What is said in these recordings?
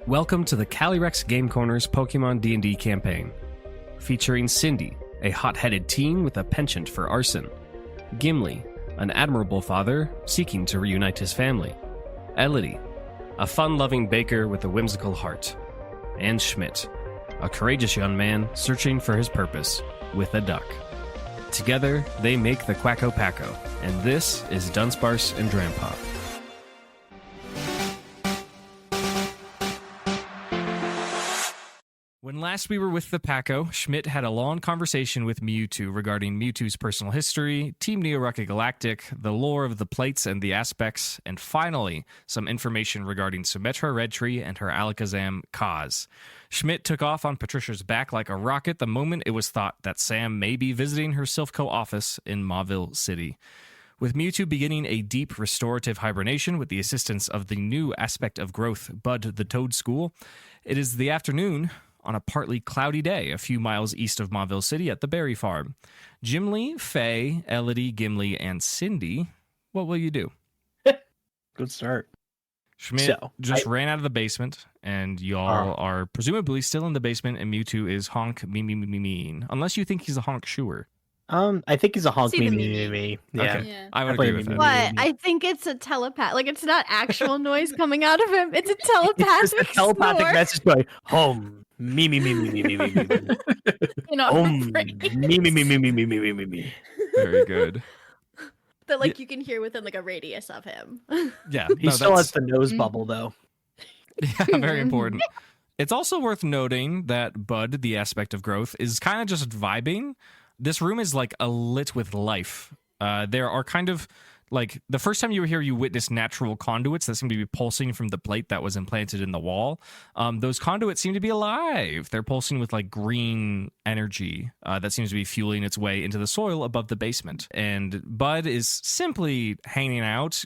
Welcome to the Calyrex Game Corner's Pokemon D&D campaign, featuring Cindy, a hot-headed teen with a penchant for arson, Gimli, an admirable father seeking to reunite his family, Elodie, a fun-loving baker with a whimsical heart, and Schmidt, a courageous young man searching for his purpose with a duck. Together, they make the Quacko Packo, and this is Dunsparce Drampa. When last we were with the Packo, Schmidt had a long conversation with Mewtwo regarding Mewtwo's personal history, Team Neo-Rocket Galactic, the lore of the plates and the aspects, and finally, some information regarding Symmetra Redtree and her Alakazam, Kaz. Schmidt took off on Patricia's back like a rocket the moment it was thought that Sam may be visiting her Silphco office in Mauville City. With Mewtwo beginning a deep restorative hibernation with the assistance of the new aspect of growth, Bud the Toad School, it is the afternoon on a partly cloudy day a few miles east of Mauville City at the Berry Farm. Gimli, Faye, Elodie, Gimli, and Cindy, what will you do? Good start. Schmidt ran out of the basement, and y'all are presumably still in the basement, and Mewtwo is honk mean. Unless you think he's a honk sure. I think he's a honk me. Yeah. Okay. Yeah. I would agree with that. But I think it's a telepath. Like, it's not actual noise coming out of him. It's a telepathic It's a telepathic message going, home. Me. You know, me. Very good. That you can hear within a radius of him. Yeah. He still has the nose bubble though. Yeah, very important. It's also worth noting that Bud, the aspect of growth, is kind of just vibing. This room is lit with life. There are kind of the first time you were here, you witnessed natural conduits that seem to be pulsing from the plate that was implanted in the wall. Those conduits seem to be alive. They're pulsing with green energy that seems to be fueling its way into the soil above the basement. And Bud is simply hanging out.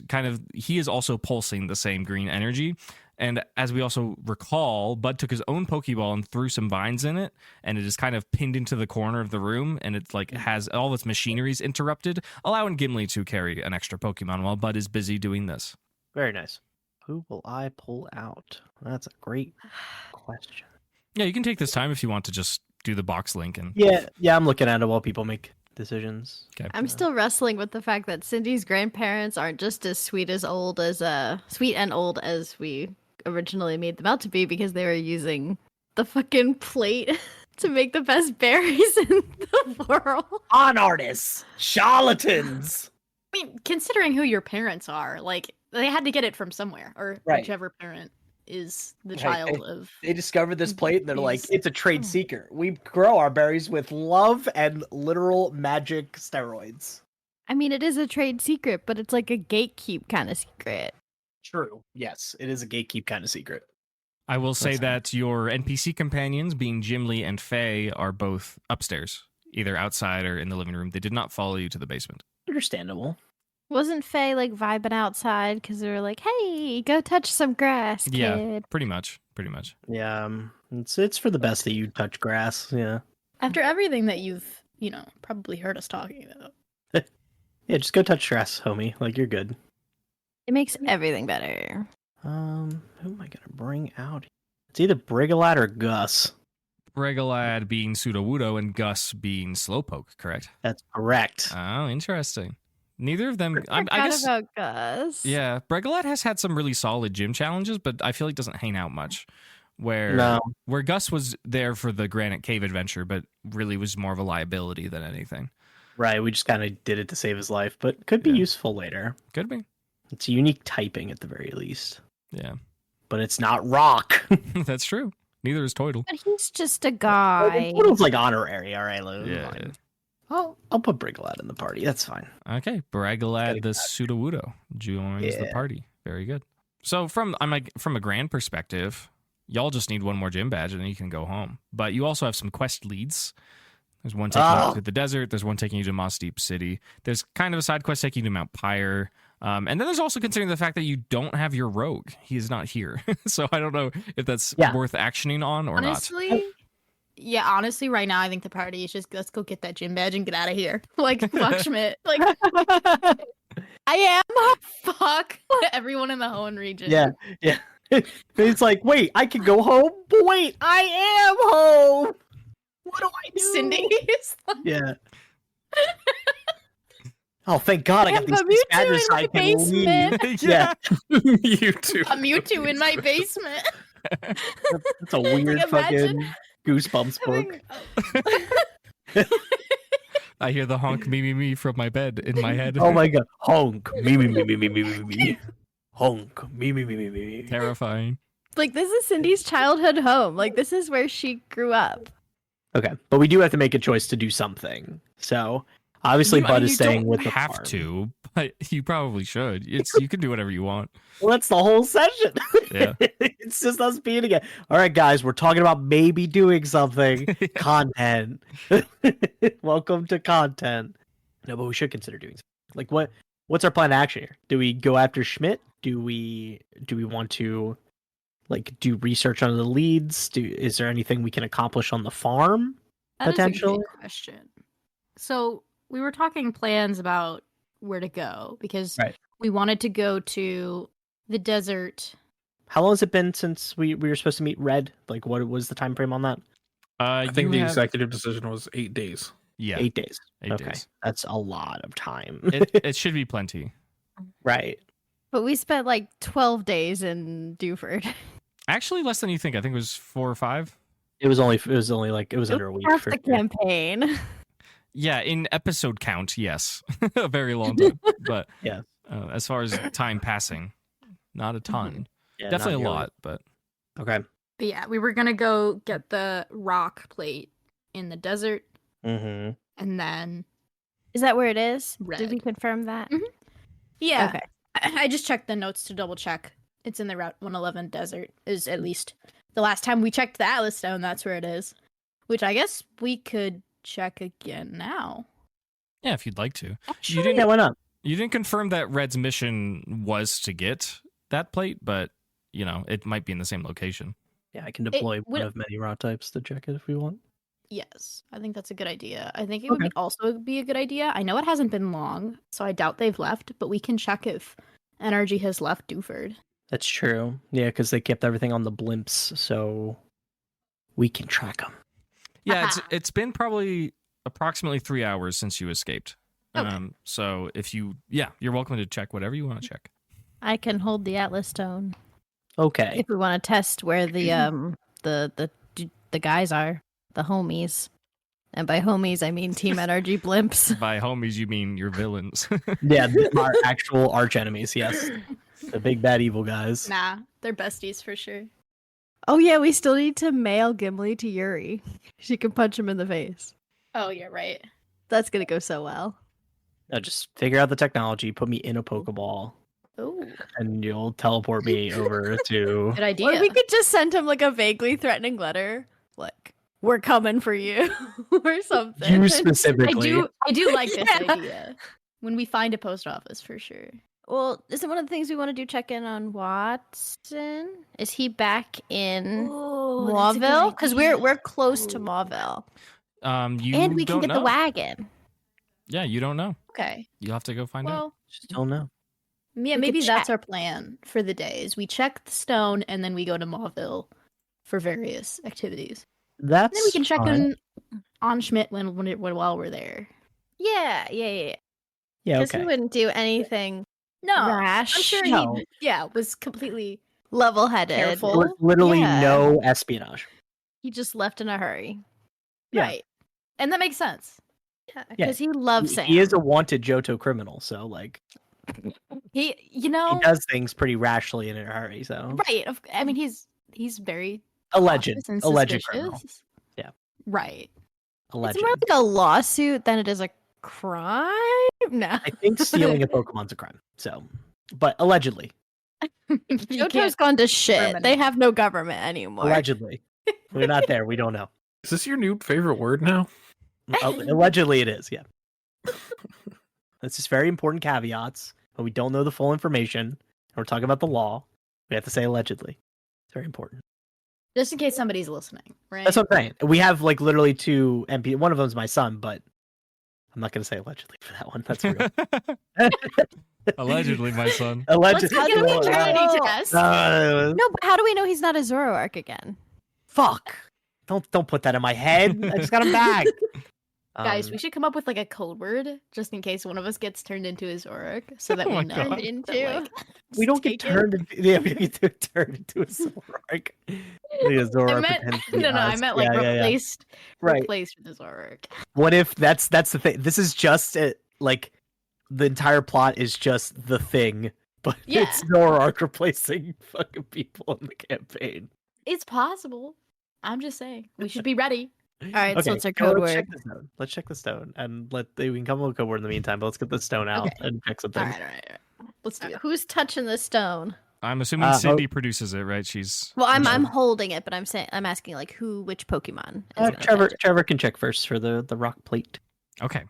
He is also pulsing the same green energy. And as we also recall, Bud took his own Pokeball and threw some vines in it, and it is kind of pinned into the corner of the room, and it has all its machineries interrupted, allowing Gimli to carry an extra Pokemon while Bud is busy doing this. Very nice. Who will I pull out? That's a great question. Yeah, you can take this time if you want to just do the box link. And Yeah, I'm looking at it while people make decisions. Okay. I'm still wrestling with the fact that Cindy's grandparents aren't just as sweet and old as we originally made them out to be, because they were using the fucking plate to make the best berries in the world. Con artists, charlatans. I mean, considering who your parents are, they had to get it from somewhere, or whichever parent is the child of. They discovered this plate and they're like, it's a trade secret. We grow our berries with love and literal magic steroids. I mean, it is a trade secret, but it's like a gatekeep kind of secret. True. Yes, it is a gatekeep kind of secret. I will say that your NPC companions, being Gimli and Faye, are both upstairs, either outside or in the living room. They did not follow you to the basement. Understandable. Wasn't Faye vibing outside because they were like, "Hey, go touch some grass, kid"? Yeah, pretty much. Yeah, it's for the best that you touch grass. Yeah. After everything that you've probably heard us talking about. Yeah, just go touch grass, homie. You're good. It makes everything better. Who am I gonna bring out? It's either Brigolad or Gus. Brigolad being Sudowoodo and Gus being Slowpoke, correct? That's correct. Oh, interesting. Neither of them. I guess about Gus. Yeah, Brigolad has had some really solid gym challenges, but I feel like doesn't hang out much. Where Gus was there for the Granite Cave adventure, but really was more of a liability than anything. Right, we just kind of did it to save his life, but could be useful later. Could be. It's a unique typing at the very least. Yeah. But it's not rock. That's true. Neither is Toidle. But he's just a guy. Toidle's honorary, all right, Lou. Yeah. I'll put Brigolad in the party. That's fine. Okay, Brigolad the Sudowoodo joins the party. Very good. So from a grand perspective, y'all just need one more gym badge and then you can go home. But you also have some quest leads. There's one taking you to the desert. There's one taking you to Moss Deep City. There's kind of a side quest taking you to Mount Pyre. And then there's also considering the fact that you don't have your rogue. He is not here. So I don't know if that's worth actioning on or not. Honestly, right now I think the party is just, let's go get that gym badge and get out of here. Fuck Schmidt. I am fuck everyone in the Hoenn region. Yeah. It's like, wait, I can go home, but wait, I am home. What do I do? Cindy is like, Yeah. Oh, thank God! I got these Mewtwo badges in I my can leave. basement. Yeah, You too. a Mewtwo in my basement. that's a weird imagine fucking Goosebumps book. I hear the honk me from my bed in my head. Oh my God! Honk me. Honk me. Terrifying. Like, this is Cindy's childhood home. Like, this is where she grew up. Okay, but we do have to make a choice to do something. So obviously, Bud is staying with the have farm. to, but you probably should. You can do whatever you want. Well, that's the whole session. Yeah. It's just us being together. All right, guys, we're talking about maybe doing something. Content. Welcome to content. No, but we should consider doing something. Like, what's our plan of action here? Do we go after Schmidt? Do we want to like do research on the leads? Is there anything we can accomplish on the farm? That is a Potential? good question. So we were talking plans about where to go because Right. we wanted to go to the desert. How long has it been since we were supposed to meet Red? Like, what was the time frame on that? I think You the have- executive decision was 8 days. Yeah, 8 days. 8 Okay, days. that's a lot of time. It should be plenty. Right. But we spent like 12 days in Dewford. Actually, less than you think. I think it was 4 or 5. It was under a week. Half For the sure. campaign. Yeah, in episode count, yes, a very long time. But Yeah. as far as time passing, not a ton. Yeah, Definitely a not nearly. lot, but Okay. But yeah, we were gonna go get the rock plate in the desert, Mm-hmm. and then Is that where it is? Did Red. we confirm that? Mhm. yeah, Okay. I just checked the notes to double check. It's in the Route 111 desert. Is at least the last time we checked the Atlas Stone. That's where it is. Which I guess we could check again now. yeah, if you'd like to. Actually, didn't- Yeah, why not? You didn't confirm that Red's mission was to get that plate, but it might be in the same location. Yeah, I can deploy one would- of many raw types to check it if we want. Yes, I think that's a good idea. I think it would Okay. also be a good idea. I know it hasn't been long, so I doubt they've left, but we can check if NRG has left Dewford. That's true. Yeah, because they kept everything on the blimps, so we can track them. Yeah, Aha. it's been probably approximately 3 hours since you escaped. Okay. So if you're welcome to check whatever you want to check. I can hold the Atlas Stone Okay. if we want to test where the guys are, the homies. And by homies, I mean Team NRG blimps. By homies, you mean your villains. Yeah, our actual arch enemies. Yes, the big bad evil guys. Nah, they're besties for sure. Oh yeah, we still need to mail Gimli to Yuri. She can punch him in the face. Oh, yeah, right. That's gonna go so well. Now just figure out the technology, put me in a Pokeball, Oh, and you'll teleport me over to. good idea. Or we could just send him like a vaguely threatening letter, like "We're coming for you" or something. You I specifically. do like this Yeah. idea. When we find a post office, for sure. Well, isn't one of the things we want to do check in on Watson? Is he back in Mauville? Because we're close to Mauville, You and we can don't get know. the wagon. Yeah, you don't know. Okay. You'll have to go find out. Well, Just don't know. yeah, We maybe could that's check. our plan for the day. Is we check the stone and then we go to Mauville for various activities. That's. And then we can check fine. on Schmidt while we're there. Yeah. Yeah. Because Okay. he wouldn't do anything No, rash. I'm sure No. he was completely level-headed. Careful. There was literally Yeah. no espionage. He just left in a hurry. Yeah. right, and that makes sense. Yeah, because he loves Sam. He is a wanted Johto criminal, so like He he does things pretty rashly and in a hurry. So right. I mean, he's very alleged cautious and criminal. suspicious. Yeah. Right. Alleged. It's more like a lawsuit than it is a crime. No. I think stealing a Pokemon's a crime. So, but allegedly, You Johto's can't- gone to shit. permanent. They have no government anymore. allegedly, we're not there. We don't know. Is this your new favorite word now? Allegedly, it is. Yeah. That's just very important caveats, but we don't know the full information. We're talking about the law. We have to say allegedly. It's very important. Just in case somebody's listening, right? That's what I'm saying. We have like literally two MP. One of them's my son, but I'm not going to say allegedly for that one. That's real. Allegedly, my son. Allegedly. Let's get a paternity Oh. test. Uh, No, but how do we know he's not a Zoroark again? fuck. Don't put that in my head. I just got him back. Guys, we should come up with like a code word just in case one of us gets turned into a Zoroark, so that Oh we my know. God. Into. we don't get taken. turned into yeah, we get turned into a Zoroark. The Zoroark I meant pretends to be no, I us. meant like Yeah. replaced Right. replaced with a Zoroark. What if that's the thing? This is just like the entire plot is just the thing, but Yeah. it's Zoroark replacing fucking people in the campaign. It's possible. I'm just saying we should be ready. All right, so it's our so code let's word. check the stone. Let's check the stone, and we can come up with a code word in the meantime. But let's get the stone out Okay. and check some All things. right. Let's do it. Who's touching the stone? I'm assuming Cindy produces it, right? She's Well, I'm Yeah. holding it, but I'm asking like which Pokemon? Is gonna Trevor touch it? Trevor can check first for the rock plate. Okay.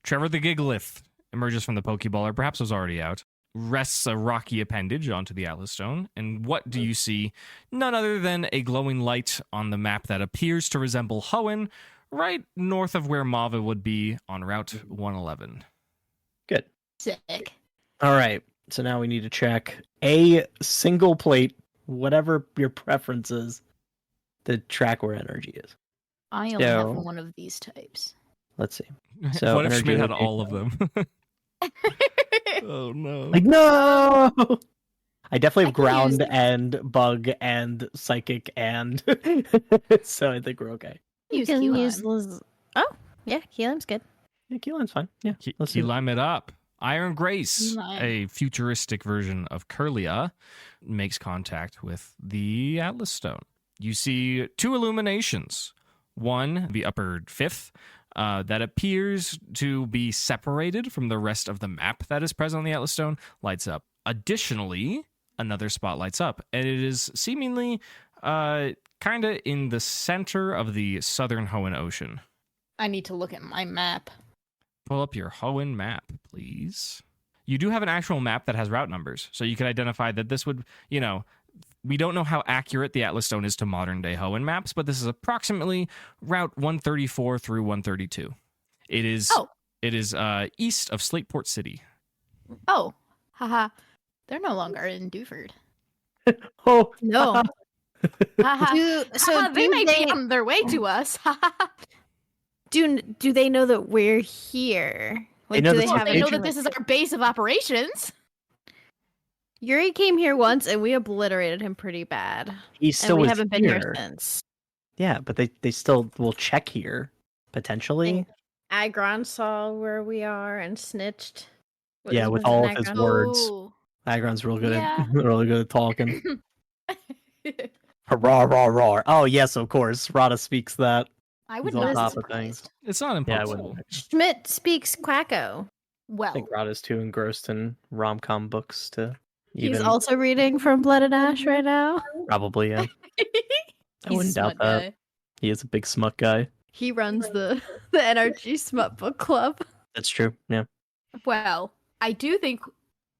Trevor the Gigalith emerges from the Pokeball, or perhaps was already out, rests a rocky appendage onto the Atlas Stone, and what do you see? None other than a glowing light on the map that appears to resemble Hoenn, right north of where Mava would be on Route 111. Good. Sick. All right. So now we need to check a single plate, whatever your preference is, to track where energy is. I only have So- one of these types. Let's see. So what if energy Schmidt had location. all of them? Oh no. Like no. I definitely have I can ground use- and bug and psychic and so I think we're okay. Use You can Keyline. use Oh, yeah, Keelam's good. Yeah, Keyline's fine. Yeah. Let's Key do it. lime it up. Iron Grace, Keyline. a futuristic version of Curlia, makes contact with the Atlas Stone. You see two illuminations. One, the upper fifth, that appears to be separated from the rest of the map that is present on the Atlas Stone, lights up. Additionally, another spot lights up, and it is seemingly kind of in the center of the southern Hoenn Ocean. I need to look at my map. Pull up your Hoenn map, please. You do have an actual map that has route numbers, so you could identify that this would, we don't know how accurate the Atlas Stone is to modern day Hoenn maps, but this is approximately Route 134 through 132. It is east of Slateport City. Oh, haha. They're no longer in Dewford. Oh No. Haha. They may be on their way to us. Do they know that we're here? Like, know do the they Well, have they know location. that this is our base of operations. Yuri came here once and we obliterated him pretty bad. he And still we was haven't been here. here since. Yeah, but they still will check here potentially. Agron saw where we are and snitched. Yeah, with was it all of his Agron? words. Oh. Agron's real good Yeah. at really good at talking. Hurrah, rah, rah. Oh yes, of course. Rada speaks that. I would He's on not top be of things. surprised. It's not Yeah, I impossible. wouldn't. Schmidt speaks Quacko. I Well, think Rada's too engrossed in rom-com books to He's even also reading from Blood and Ash right now. probably. Yeah, I he's a wouldn't doubt smart that. guy. He is a big smut guy. He runs the NRG Smut Book Club. That's true. Yeah. Well, I do think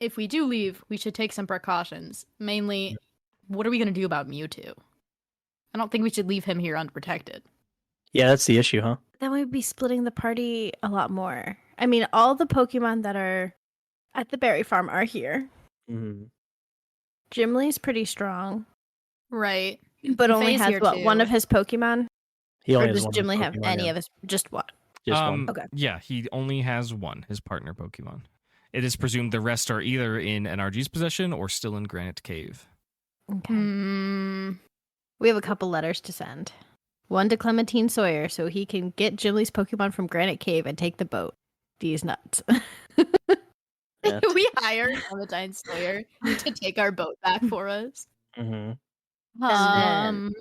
if we do leave, we should take some precautions. Mainly, what are we going to do about Mewtwo? I don't think we should leave him here unprotected. Yeah, that's the issue, huh? Then we'd be splitting the party a lot more. I mean, all the Pokemon that are at the berry farm are here. Mm-hmm. Gimli's pretty strong, Right. but only Faye's has here too. one of his Pokemon. He Or only has does one Gimli have Pokemon, any yeah. of his? Just one. Just one. Okay. Yeah, he only has one, his partner Pokemon. It is presumed the rest are either in NRG's possession or still in Granite Cave. Okay. Hmm. We have a couple letters to send. One to Clementine Sawyer so he can get Gimli's Pokemon from Granite Cave and take the boat. These nuts. Yeah. We hired Clementine Sawyer to take our boat back for us. Mm-hmm. then-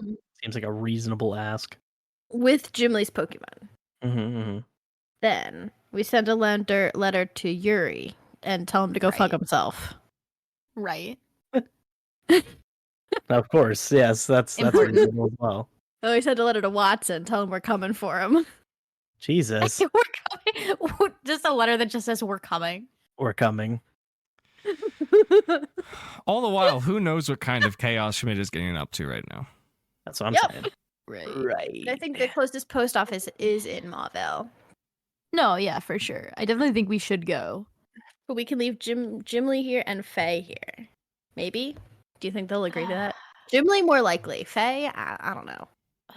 Seems like a reasonable ask. With Gimli's Pokemon. Mm-hmm, mm-hmm. Then we send a letter to Yuri and tell him to go fuck Right. himself. Right. Of course, yes, that's Important. reasonable as well. Oh, we sent a letter to Watson. Tell him we're coming for him. Jesus, We're coming. Just a letter that just says we're coming. we're coming. All the while, who knows what kind of chaos Schmidt is getting up to right now? That's what I'm Yep. saying. Right. Right. I think the closest post office is in Mauville. No, yeah, for sure. I definitely think we should go. But we can leave Gimli here and Faye here. Maybe? Do you think they'll agree to that? Gimli more likely. Faye, I don't know.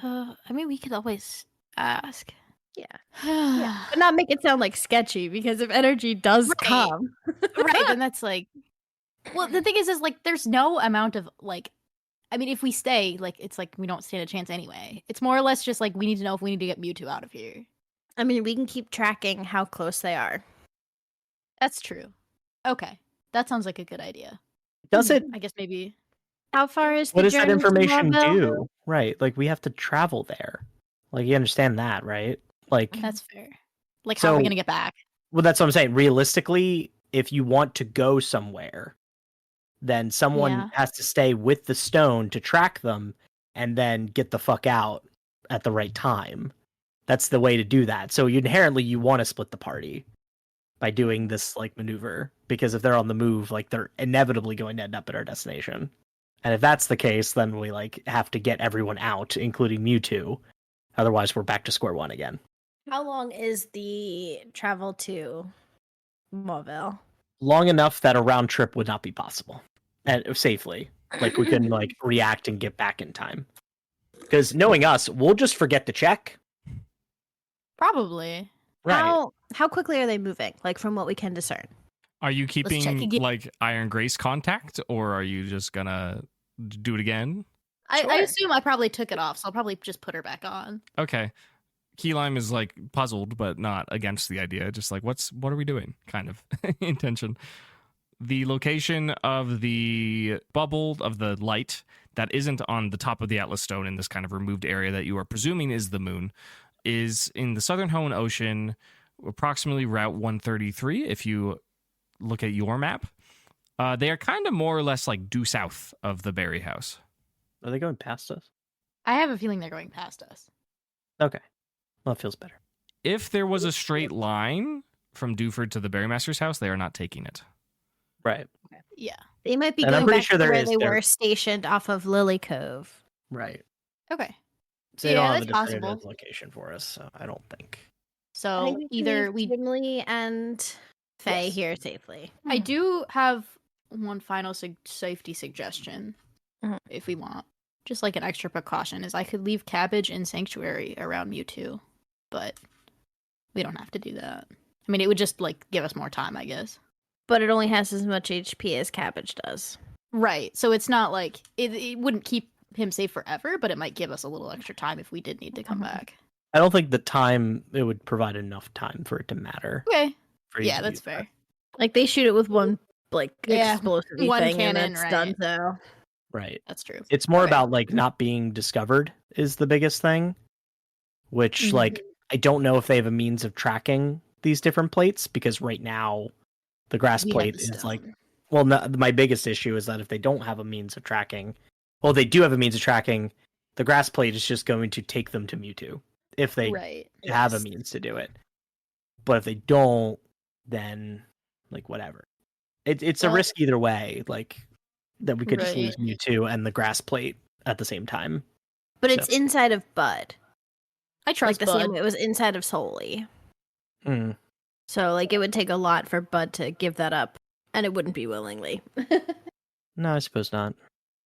I mean, we could always ask. Yeah. Yeah. But not make it sound like sketchy, because if energy does Right. come. Right, then that's like... Well, the thing is like, there's no amount of, like... I mean, if we stay, like, it's like we don't stand a chance anyway. It's more or less just like, we need to know if we need to get Mewtwo out of here. I mean, we can keep tracking how close they are. That's true. Okay. That sounds like a good idea. Does it? I guess maybe... How far is the What does that journey to information Mauville? do? Right, like we have to travel there. Like you understand that, right? Like That's fair. Like, how are we So- going to get back? well, that's what I'm saying. Realistically, if you want to go somewhere, then someone Yeah. has to stay with the stone to track them and then get the fuck out at the right time. That's the way to do that. So inherently you want to split the party by doing this like maneuver, because if they're on the move, like they're inevitably going to end up at our destination. And if that's the case, then we like have to get everyone out, including Mewtwo. Otherwise, we're back to square one again. How long is the travel to Mauville? Long enough that a round trip would not be possible, and safely. Like we couldn't like react and get back in time. Because knowing us, we'll just forget to check. Probably. Right. How quickly are they moving? Like from what we can discern. Are you check keeping again. like Iron Grace contact, or are you just gonna do it again? I Sure. assume I probably took it off, so I'll probably just put her back on. Okay. Key Lime is like puzzled, but not against the idea. Just like, what are we doing? Kind of intention. The location of the bubble of the light that isn't on the top of the Atlas Stone in this kind of removed area that you are presuming is the moon is in the Southern Hoenn Ocean, approximately Route 133. If you look at your map, they are kind of more or less like due south of the Berry House. Are they going past us? I have a feeling they're going past us. Okay. Well, it feels better. If there was a straight line from Dewford to the Berrymaster's house, they are not taking it. Right. Yeah. They might be And I'm going pretty back sure to there where is they there. were stationed off of Lily Cove. Right. Okay. So they Yeah, don't have a that's definitive possible. location for us, so I don't think. So either we... Gimli and Faye Yes. here safely. I do have one final safety suggestion, Mhm. if we want. Just like an extra precaution, is I could leave Cabbage in Sanctuary around Mewtwo, but we don't have to do that. I mean, it would just like give us more time, I guess. But it only has as much HP as Cabbage does. Right. So it's not like it wouldn't keep him safe forever, but it might give us a little extra time if we did need to come back. I don't think the time it would provide enough time for it to matter. Okay. For you Yeah, to that's do that. fair. Like they shoot it with one like Yeah, explosive one thing cannon, and that's right. done. So Right. That's true. It's more Okay. about like not being discovered is the biggest thing. Which like I don't know if they have a means of tracking these different plates, because right now the grass We have plate the is like stone. well no, my biggest issue is that if they don't have a means of tracking, well they do have a means of tracking, the grass plate is just going to take them to Mewtwo if they Right. have a Yes. means to do it. But if they don't, then like whatever. It's a Well- risk either way, like that we could just lose Right. Mewtwo and the grass plate at the same time. but it's So- inside of Bud. I Like trust the Bud. same way it was inside of Solely. Mm. So like it would take a lot for Bud to give that up. And it wouldn't be willingly. No, I suppose not.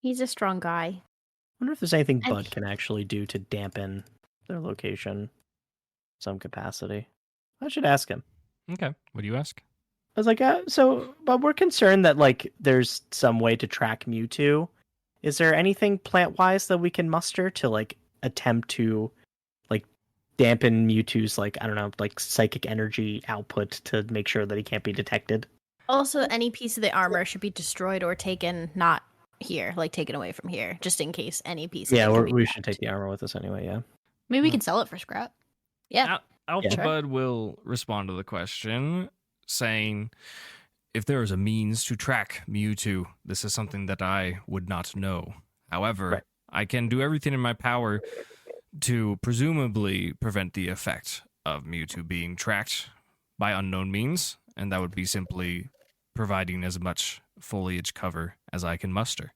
He's a strong guy. I wonder if there's anything And Bud can actually do to dampen their location some capacity. I should ask him. Okay. What do you ask? I was like, but we're concerned that like there's some way to track Mewtwo. Is there anything plant-wise that we can muster to like attempt to like dampen Mewtwo's like I don't know like psychic energy output to make sure that he can't be detected? Also, any piece of the armor should be destroyed or taken not here, like taken away from here, just in case any piece. Yeah, of it can be we should hacked. take the armor with us anyway. Yeah. Maybe we can sell it for scrap. Yeah. Alpha Yeah. Bud will respond to the question, saying, if there is a means to track Mewtwo, this is something that I would not know. However, Right. I can do everything in my power to presumably prevent the effect of Mewtwo being tracked by unknown means, and that would be simply providing as much foliage cover as I can muster.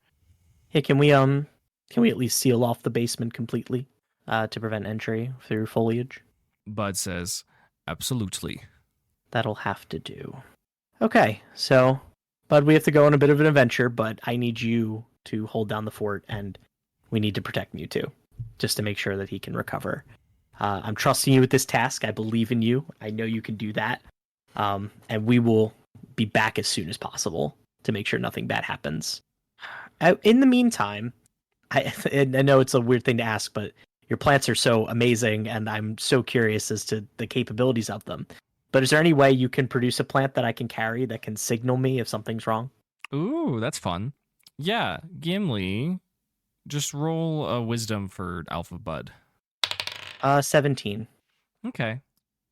Hey, can we at least seal off the basement completely to prevent entry through foliage? Bud says, absolutely. That'll have to do. Okay, so, Bud, we have to go on a bit of an adventure, but I need you to hold down the fort, and we need to protect Mewtwo, just to make sure that he can recover. I'm trusting you with this task. I believe in you. I know you can do that. And we will be back as soon as possible to make sure nothing bad happens. In the meantime, I know it's a weird thing to ask, but your plants are so amazing, and I'm so curious as to the capabilities of them. But is there any way you can produce a plant that I can carry that can signal me if something's wrong? Ooh, that's fun. Yeah, Gimli, just roll a wisdom for Alpha Bud. 17. Okay.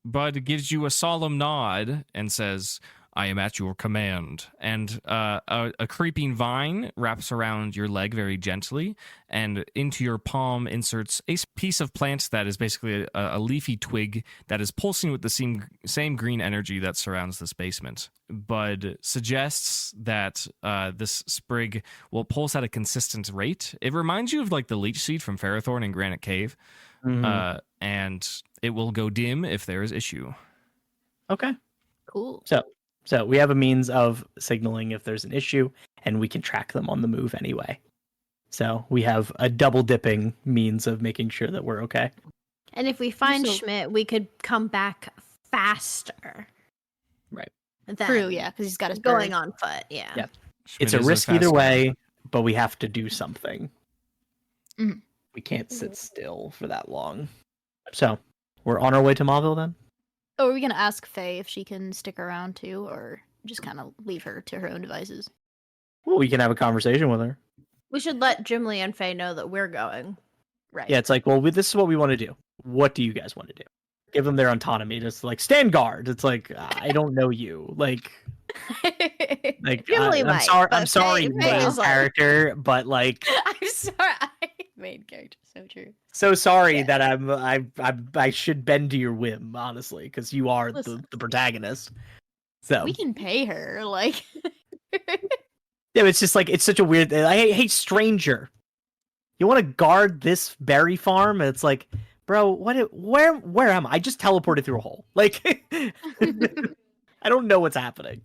Bud gives you a solemn nod and says, I am at your command. And a creeping vine wraps around your leg very gently, and into your palm inserts a piece of plant that is basically a leafy twig that is pulsing with the same green energy that surrounds this basement. Bud suggests that this sprig will pulse at a consistent rate. It reminds you of like the leech seed from Ferrothorn in Granite Cave. Mm-hmm. And it will go dim if there is issue. Okay. Cool. So we have a means of signaling if there's an issue, and we can track them on the move anyway. So we have a double dipping means of making sure that we're okay. And if we find So- Schmidt, we could come back faster. Right. Than True, yeah, because he's got his going bird. on foot. Yeah. Yeah. Schmidt It's a is risk fast either guy. way, but we have to do something. Mhm. We can't sit still for that long. So we're on our way to Mauville then? Oh, are we gonna ask Faye if she can stick around too, or just kind of leave her to her own devices? Well, we can have a conversation with her. We should let Jimly and Faye know that we're going. Right. Yeah, it's like, well, this is what we want to do. What do you guys want to do? Give them their autonomy. Just like stand guard. It's like I don't know you. Like Jimly I'm might, sorry. but I'm sorry, Faye main is like- character, but like I'm sorry. Main character, so true. so sorry Yeah. that I should bend to your whim, honestly, because you are Listen. the protagonist. So We can pay her, like. yeah, it's just like it's such a weird. Hey, stranger, you want to guard this berry farm? And it's like, bro, where am I? I just teleported through a hole. Like, I don't know what's happening.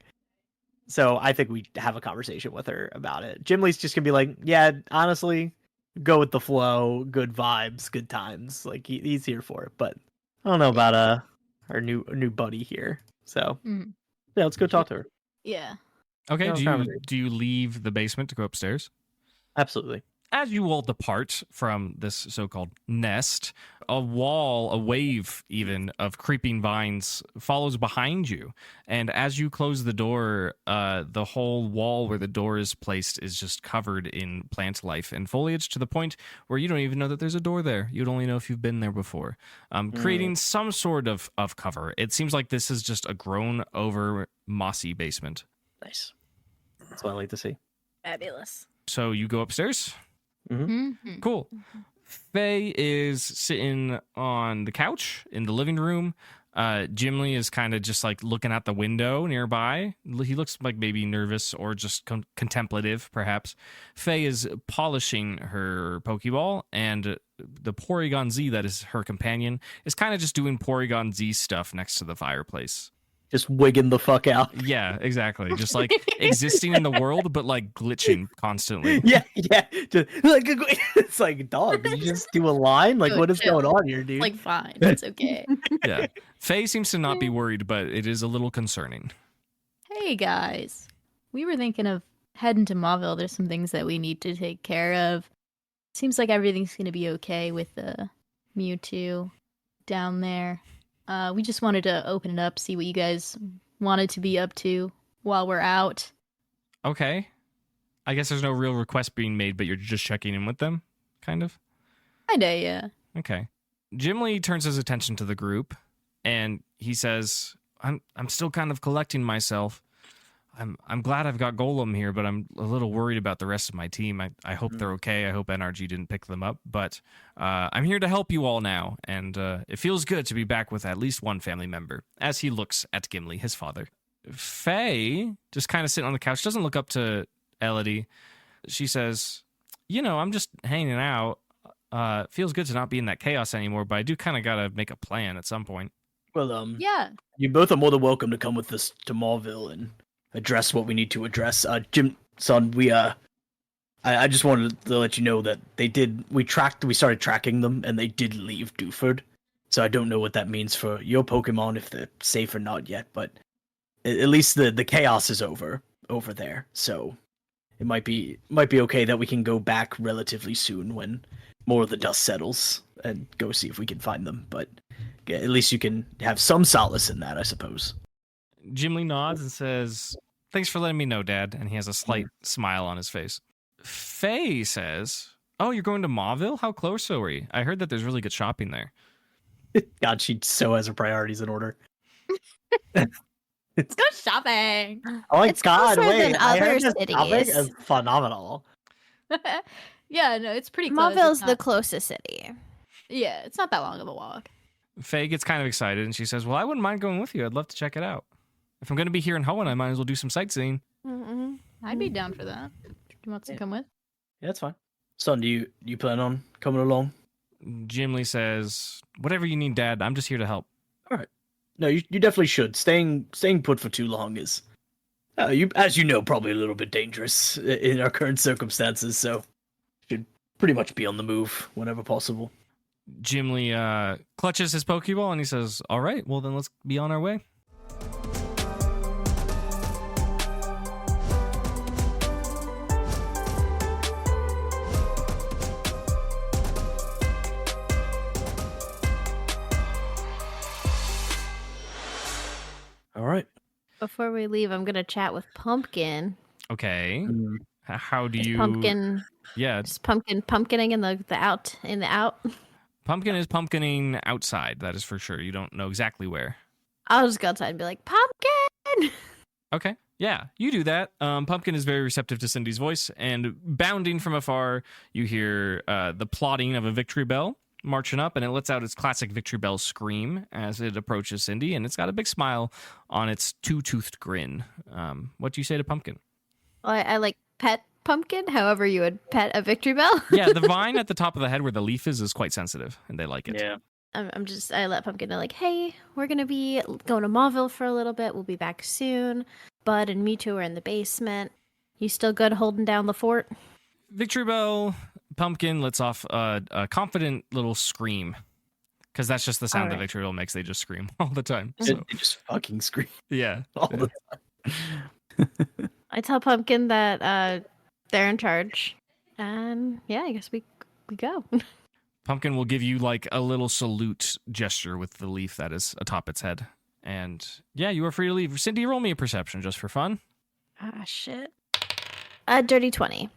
So I think we have a conversation with her about it. Jim Lee's just gonna be like, yeah, honestly, go with the flow, good vibes, good times. Like he's here for it. But I don't know about our new buddy here. So Mhm. yeah, let's go talk to her. Yeah. Okay, No, do conversation. you leave the basement to go upstairs? Absolutely. As you all depart from this so-called nest, a wave even of creeping vines follows behind you. And as you close the door, the whole wall where the door is placed is just covered in plant life and foliage to the point where you don't even know that there's a door there. You'd only know if you've been there before, creating some sort of cover. It seems like this is just a grown over mossy basement. Nice. That's what I like to see. Fabulous. So you go upstairs. Mm-hmm. Cool. Faye is sitting on the couch in the living room. Jimly is kind of just like looking out the window nearby. He looks like maybe nervous or just contemplative, perhaps. Faye is polishing her Pokeball, and the Porygon Z, that is her companion, is kind of just doing Porygon Z stuff next to the fireplace. Just wigging the fuck out. Yeah, exactly. Just like existing in the world, but like glitching constantly. Yeah. Just, like, it's like, dog, did you just do a line? Like, Dude, what is chill. going on here, dude? Like, fine. It's okay. Yeah. Faye seems to not be worried, but it is a little concerning. Hey, guys. We were thinking of heading to Mauville. There's some things that we need to take care of. Seems like everything's going to be okay with the Mewtwo down there. We just wanted to open it up, see what you guys wanted to be up to while we're out. Okay. I guess there's no real request being made, but you're just checking in with them, kind of? Kinda, yeah. Okay. Jim Lee turns his attention to the group, and he says, I'm still kind of collecting myself. I'm glad I've got Golem here, but I'm a little worried about the rest of my team. I hope they're okay. I hope NRG didn't pick them up, but I'm here to help you all now, and it feels good to be back with at least one family member, as he looks at Gimli, his father. Faye, just kind of sitting on the couch, doesn't look up to Elodie. She says, I'm just hanging out. Feels good to not be in that chaos anymore, but I do kind of got to make a plan at some point. Well, Yeah. you both are more than welcome to come with us to Mauville and address what we need to address. Jim, son, I just wanted to let you know that we started tracking them, and they did leave Dewford. So I don't know what that means for your Pokemon, if they're safe or not yet, but at least the chaos is over there. So it might be okay that we can go back relatively soon when more of the dust settles and go see if we can find them. But yeah, at least you can have some solace in that, I suppose. Jim Lee nods and says, "Thanks for letting me know, Dad." And he has a slight smile on his face. Faye says, "Oh, you're going to Mauville? How close are we? I heard that there's really good shopping there." God, she so has her priorities in order. Let's go shopping. Oh my It's God! closer Wait, than I heard other this topic cities. is phenomenal. Yeah, no, it's pretty close. Mauville's It's the not- closest city. Yeah, it's not that long of a walk. Faye gets kind of excited and she says, "Well, I wouldn't mind going with you. I'd love to check it out. If I'm going to be here in Hoenn, I might as well do some sightseeing." Mm-hmm. I'd be down for that. You want to come with? Yeah, that's fine. Son, do you plan on coming along? Jim Lee says, "Whatever you need, Dad. I'm just here to help." No, you definitely should. Staying put for too long is, as you know, probably a little bit dangerous in our current circumstances. So, should pretty much be on the move whenever possible. Jim Lee clutches his Pokeball and he says, "All right, well then let's be on our way." All right. Before we leave, I'm gonna chat with Pumpkin. Okay. How do Is you? Pumpkin, Yeah, just pumpkining in the out. Pumpkin is pumpkining outside. That is for sure. You don't know exactly where. I'll just go outside and be like, Pumpkin. Okay. Yeah, you do that. Pumpkin is very receptive to Cindy's voice, and bounding from afar, you hear the plodding of a victory bell marching up, and it lets out its classic victory bell scream as it approaches Cindy, and it's got a big smile on its two-toothed grin. What do you say to Pumpkin? Well, I like pet Pumpkin. However, you would pet a victory bell. Yeah, the vine at the top of the head where the leaf is quite sensitive, and they like it. Yeah. I let Pumpkin know, like, hey, we're gonna be going to Mauville for a little bit. We'll be back soon. Bud and Mewtwo are in the basement. You still good holding down the fort? Victory bell, Pumpkin lets off a confident little scream, because that's just the sound that Alright. Victory bell makes. They just scream all the time. They So, just fucking scream yeah. all the time. I tell Pumpkin that they're in charge, and yeah, I guess we go. Pumpkin will give you like a little salute gesture with the leaf that is atop its head. And yeah, you are free to leave. Cindy, roll me a perception just for fun. Ah, shit. Dirty 20.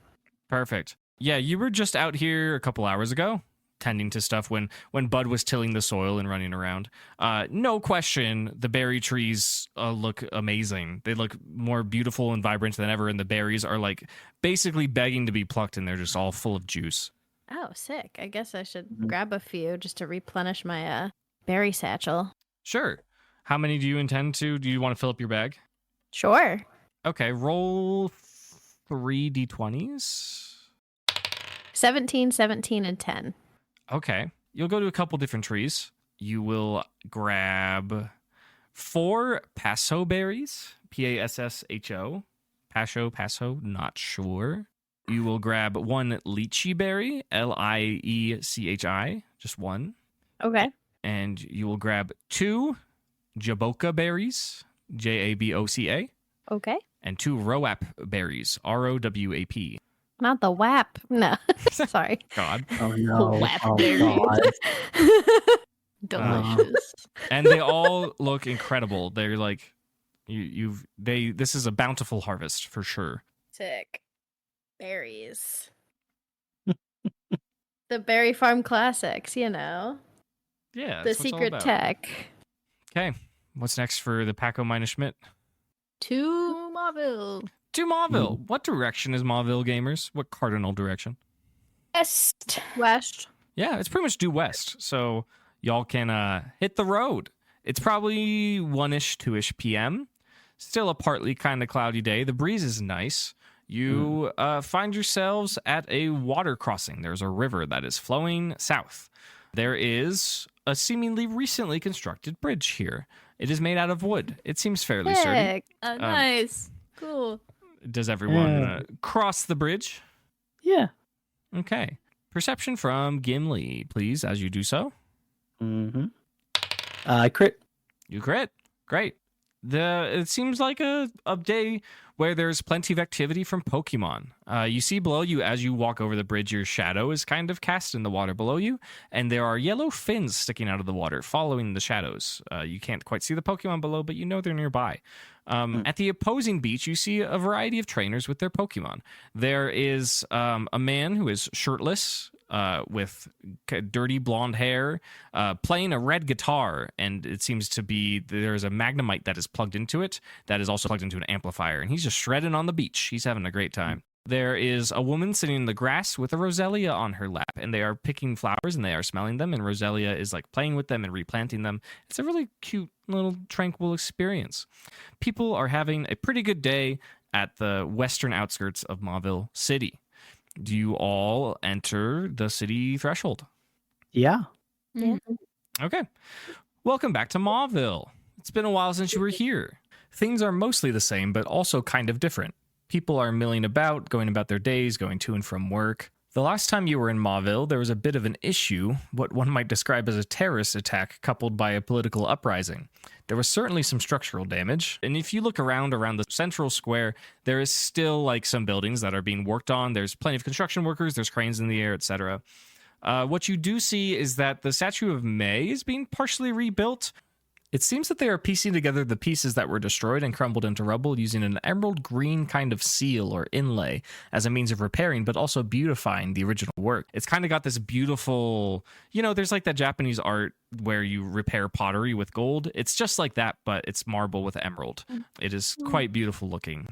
Perfect. Yeah, you were just out here a couple hours ago, tending to stuff when Bud was tilling the soil and running around. No question, the berry trees look amazing. They look more beautiful and vibrant than ever, and the berries are like basically begging to be plucked, and they're just all full of juice. Oh, sick. I guess I should grab a few just to replenish my berry satchel. Sure. How many do you intend to? Do you want to fill up your bag? Sure. Okay, roll 3 d20s. 17, 17, and 10. Okay. You'll go to a couple different trees. You will grab 4 Passo berries. Passsho. Passo, not sure. You will grab 1 lychee berry. Liechi. Just 1. Okay. And you will grab 2 jaboca berries. Jaboca. Okay. And 2 rowap berries. Rowap. Not the WAP. No. Sorry. God. Oh no! Wap Oh, berries. God. Delicious. And they all look incredible. They're like this is a bountiful harvest for sure. Sick. Berries. The Berry Farm Classics, you know. Yeah. The that's what it's all secret about. tech. Okay. What's next for the Paco minus Schmidt? To Mauville. To Mauville. What direction is Mauville, gamers? What cardinal direction? West. West. Yeah, it's pretty much due west. So y'all can hit the road. It's probably 1-ish, 2-ish p.m. Still a partly kind of cloudy day. The breeze is nice. You find yourselves at a water crossing. There's a river that is flowing south. There is a seemingly recently constructed bridge here. It is made out of wood. It seems fairly sturdy. Sick. Nice. Cool. Does everyone Yeah. cross the bridge? Yeah. Okay. Perception from Gimli, please, as you do so. Mm-hmm. Crit. You crit. Great. It seems like a day where there's plenty of activity from Pokemon. You see below you as you walk over the bridge, your shadow is kind of cast in the water below you, and there are yellow fins sticking out of the water, following the shadows. You can't quite see the Pokemon below, but you know they're nearby. At the opposing beach, you see a variety of trainers with their Pokemon. There is a man who is shirtless, with dirty blonde hair, playing a red guitar, and it seems to be there's a Magnemite that is plugged into it that is also plugged into an amplifier, and he's just shredding on the beach. He's having a great time. There is a woman sitting in the grass with a Roselia on her lap, and they are picking flowers and they are smelling them, and Roselia is like playing with them and replanting them. It's a really cute little tranquil experience. People are having a pretty good day at the western outskirts of Mauville City. Do you all enter the city threshold? Yeah. Okay. Welcome back to Mauville. It's been a while since you were here. Things are mostly the same, but also kind of different. People are milling about, going about their days, going to and from work. The last time you were in Mauville, there was a bit of an issue, what one might describe as a terrorist attack coupled by a political uprising. There was certainly some structural damage, and if you look around the central square, there is still like some buildings that are being worked on. There's plenty of construction workers, there's cranes in the air, etc. What you do see is that the Statue of May is being partially rebuilt. It seems that they are piecing together the pieces that were destroyed and crumbled into rubble using an emerald green kind of seal or inlay as a means of repairing, but also beautifying the original work. It's kind of got this beautiful, there's like that Japanese art where you repair pottery with gold. It's just like that, but it's marble with emerald. It is quite beautiful looking.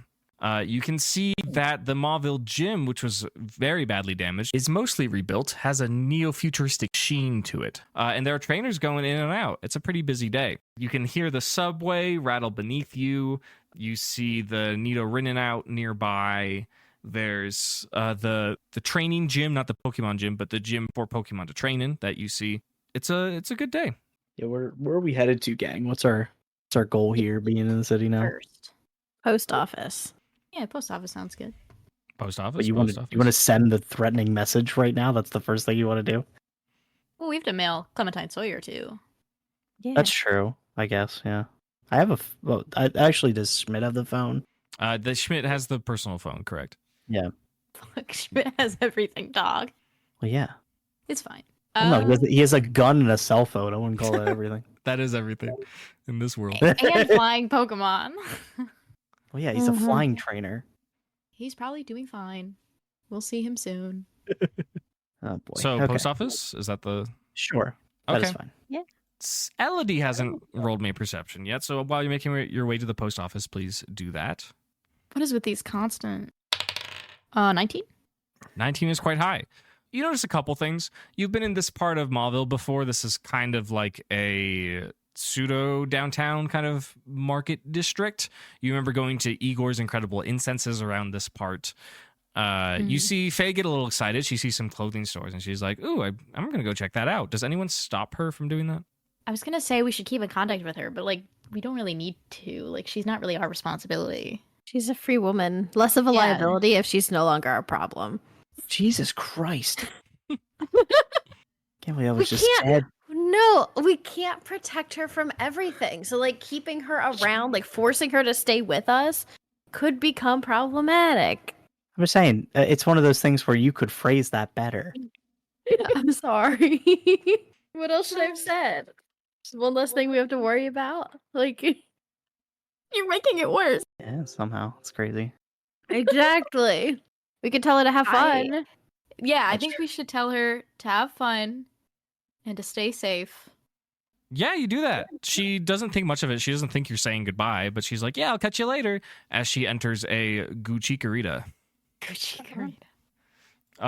You can see that the Mauville gym, which was very badly damaged, is mostly rebuilt, has a neo-futuristic sheen to it. And there are trainers going in and out. It's a pretty busy day. You can hear the subway rattle beneath you. You see the Nido Rinnin out nearby. There's the training gym, not the Pokemon gym, but the gym for Pokemon to train in that you see. It's a good day. Yeah, where are we headed to, gang? What's our goal here, being in the city now? First. Post office. Yeah, post office sounds good. Post office. But you want to send the threatening message right now? That's the first thing you want to do? Well, we have to mail Clementine Sawyer too. Yeah. That's true, I guess, yeah. I have actually, does Schmidt have the phone? The Schmidt has the personal phone, correct? Yeah. Look, Schmidt has everything, dog. Well, yeah. It's fine. Well, no, he has a gun and a cell phone. I wouldn't call that everything. That is everything in this world. And flying Pokemon. Well, yeah, he's a flying trainer. He's probably doing fine. We'll see him soon. Oh, boy. So, Okay. post office? Is that the... Sure. That Okay. is fine. Elodie hasn't rolled me a perception yet, so while you're making your way to the post office, please do that. What is with these constant? 19? 19 is quite high. You notice a couple things. You've been in this part of Mauville before. This is kind of like a pseudo downtown kind of market district. You remember going to Igor's Incredible Incenses around this part. You see Faye get a little excited. She sees some clothing stores and she's like, ooh, I'm going to go check that out. Does anyone stop her from doing that? I was going to say we should keep in contact with her, but we don't really need to. She's not really our responsibility. She's a free woman. Less of a liability if she's no longer our problem. Jesus Christ. Can't believe I was We just can't- dead. No, we can't protect her from everything. So, keeping her around, forcing her to stay with us could become problematic. I'm just saying, it's one of those things where you could phrase that better. I'm sorry. What else should I have said? Just one less thing we have to worry about. You're making it worse. Yeah, somehow. It's crazy. Exactly. We could tell her to have fun. I think we should tell her to have fun and to stay safe. Yeah, you do that. She doesn't think much of it. She doesn't think you're saying goodbye, but she's like, yeah, I'll catch you later, as she enters a Gucci-carita.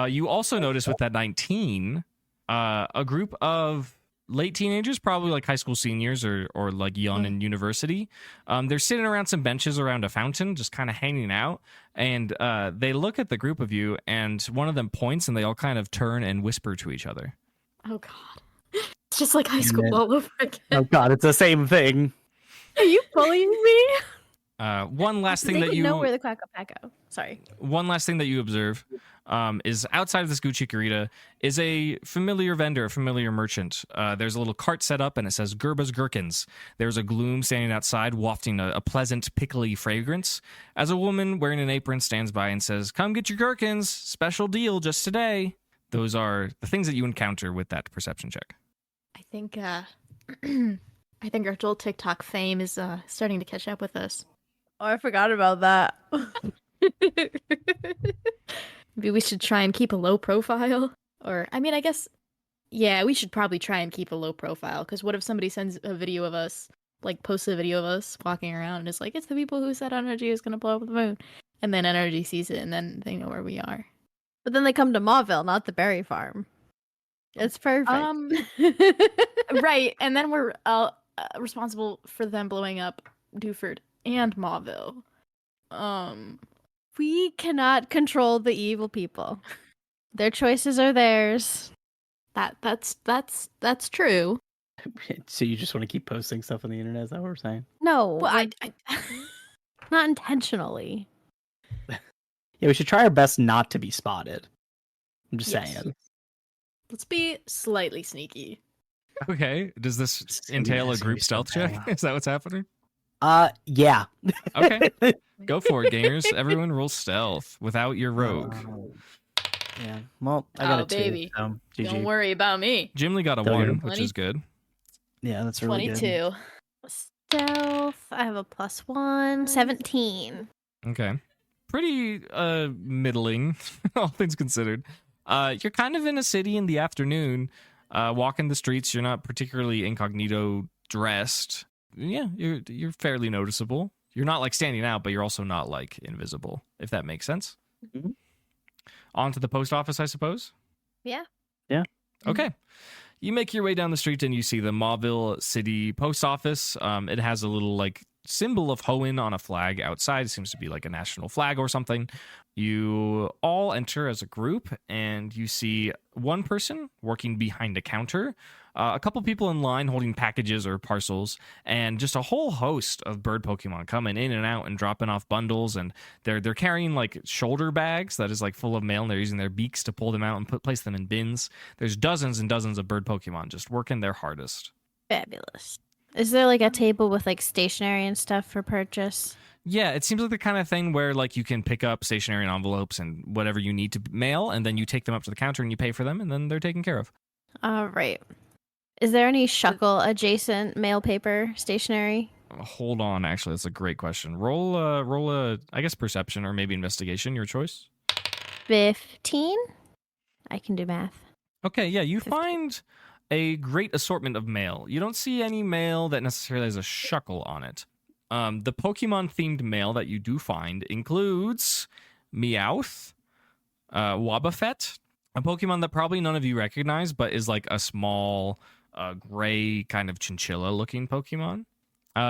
You also notice with that 19, a group of late teenagers, probably high school seniors or young in university. They're sitting around some benches around a fountain, just kind of hanging out. And they look at the group of you, and one of them points, and they all kind of turn and whisper to each other. Oh, God. It's just like high school all over again. Oh, God, it's the same thing. Are you bullying me? One last thing they that would you know where the Quacko. Sorry. One last thing that you observe is outside of this Gucci is a familiar vendor, a familiar merchant. There's a little cart set up, and it says Gerba's Gherkins. There's a gloom standing outside, wafting a pleasant, pickly fragrance, as a woman wearing an apron stands by and says, "Come get your gherkins, special deal just today." Those are the things that you encounter with that perception check. I think I think our Joel TikTok fame is starting to catch up with us. Oh, I forgot about that. Maybe we should try and keep a low profile. Or, I mean, I guess, yeah, we should probably try and keep a low profile. Because what if somebody sends a video of us, like posts a video of us walking around and it's like, it's the people who said energy is going to blow up the moon. And then energy sees it and then they know where we are. But then they come to Mauville, not the berry farm. It's perfect. Right. And then we're responsible for them blowing up Dewford and Mauville. We cannot control the evil people. Their choices are theirs. That's true. So you just want to keep posting stuff on the internet? Is that what we're saying? No, Well, I not intentionally. Yeah, we should try our best not to be spotted. I'm just Yes. saying. let's be slightly sneaky. Okay. Does this entail a group stealth check? Is that what's happening? Yeah. Okay. Go for it, gamers. Everyone roll stealth without your rogue. Yeah. Well, I got Oh, a 2. baby. So GG. Don't worry about me. Jimly got a Still 1, good. which is good. Yeah, that's really good. 22. Stealth. I have a +1. 17. Okay. Pretty middling, all things considered. You're kind of in a city in the afternoon, walking the streets. You're not particularly incognito dressed. Yeah, you're fairly noticeable. You're not like standing out, but you're also not like invisible, if that makes sense. Mhm. On to the post office, I suppose. Yeah. Okay. You make your way down the street and you see the Mauville City Post Office. It has a little like symbol of Hoenn on a flag outside. It seems to be like a national flag or something. You all enter as a group and you see one person working behind a counter, a couple people in line holding packages or parcels, and just a whole host of bird Pokemon coming in and out and dropping off bundles. And they're carrying like shoulder bags that is like full of mail, and they're using their beaks to pull them out and place them in bins. There's dozens and dozens of bird Pokemon just working their hardest. Fabulous. Is there like a table with like stationery and stuff for purchase? Yeah, it seems like the kind of thing where like you can pick up stationery and envelopes and whatever you need to mail, and then you take them up to the counter and you pay for them, and then they're taken care of. All right. Is there any Shuckle adjacent mail paper stationery? Hold on, actually, that's a great question. Roll a, I guess, perception or maybe investigation, your choice. 15? I can do math. Okay, yeah, you 15. find a great assortment of mail. You don't see any mail that necessarily has a Shuckle on it. The Pokemon-themed mail that you do find includes Meowth, Wobbuffet, a Pokemon that probably none of you recognize, but is like a small, gray kind of chinchilla-looking Pokemon.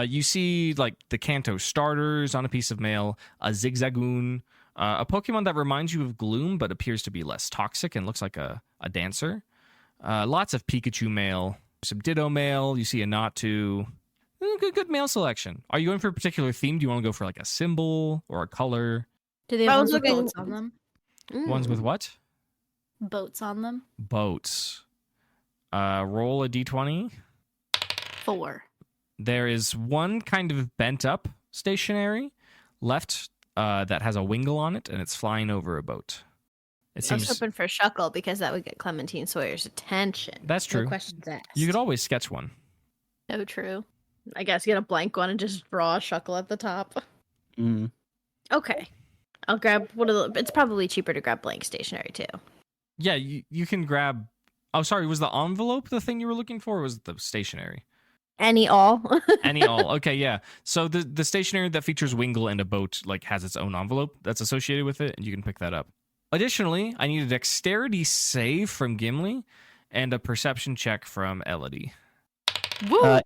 You see like the Kanto starters on a piece of mail, a Zigzagoon, a Pokemon that reminds you of Gloom but appears to be less toxic and looks like a dancer. Lots of Pikachu mail, some Ditto mail. You see a Natu. Good mail selection. Are you going for a particular theme? Do you want to go for like a symbol or a color? Do they I have was ones with looking- boats on them? Ones with what? Boats on them? Boats. Roll a d20. 4. There is one kind of bent up stationery left that has a wingle on it, and it's flying over a boat. It I was seems hoping for Shuckle because that would get Clementine Sawyer's attention. that's true. No questions asked. You could always sketch one. No, true. I guess get a blank one and just draw a Shuckle at the top. Mm. Okay. I'll grab one of the. It's probably cheaper to grab blank stationery too. Yeah, you can grab. Oh, sorry. Was the envelope the thing you were looking for, or was it the stationery? Any all. Any all. Okay, yeah. So the stationery that features Wingle and a boat like has its own envelope that's associated with it, and you can pick that up. Additionally, I need a dexterity save from Gimli and a perception check from Elodie. Woo!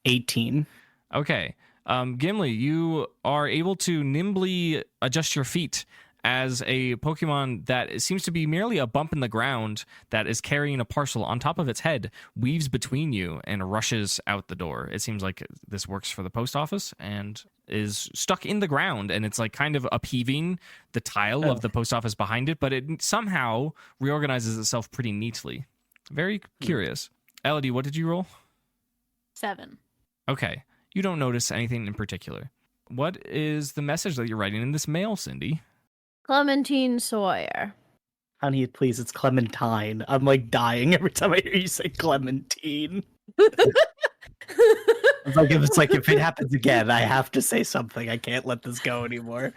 18. Okay. Gimli, you are able to nimbly adjust your feet as a Pokemon that seems to be merely a bump in the ground that is carrying a parcel on top of its head, weaves between you and rushes out the door. It seems like this works for the post office, and is stuck in the ground, and it's like kind of upheaving the tile of the post office behind it, but it somehow reorganizes itself pretty neatly. Very curious. Elodie, what did you roll? 7. Okay. You don't notice anything in particular. What is the message that you're writing in this mail, Cindy? Clementine Sawyer. Honey, please, it's Clementine. I'm like dying every time I hear you say Clementine. It's like if it happens again, I have to say something. I can't let this go anymore.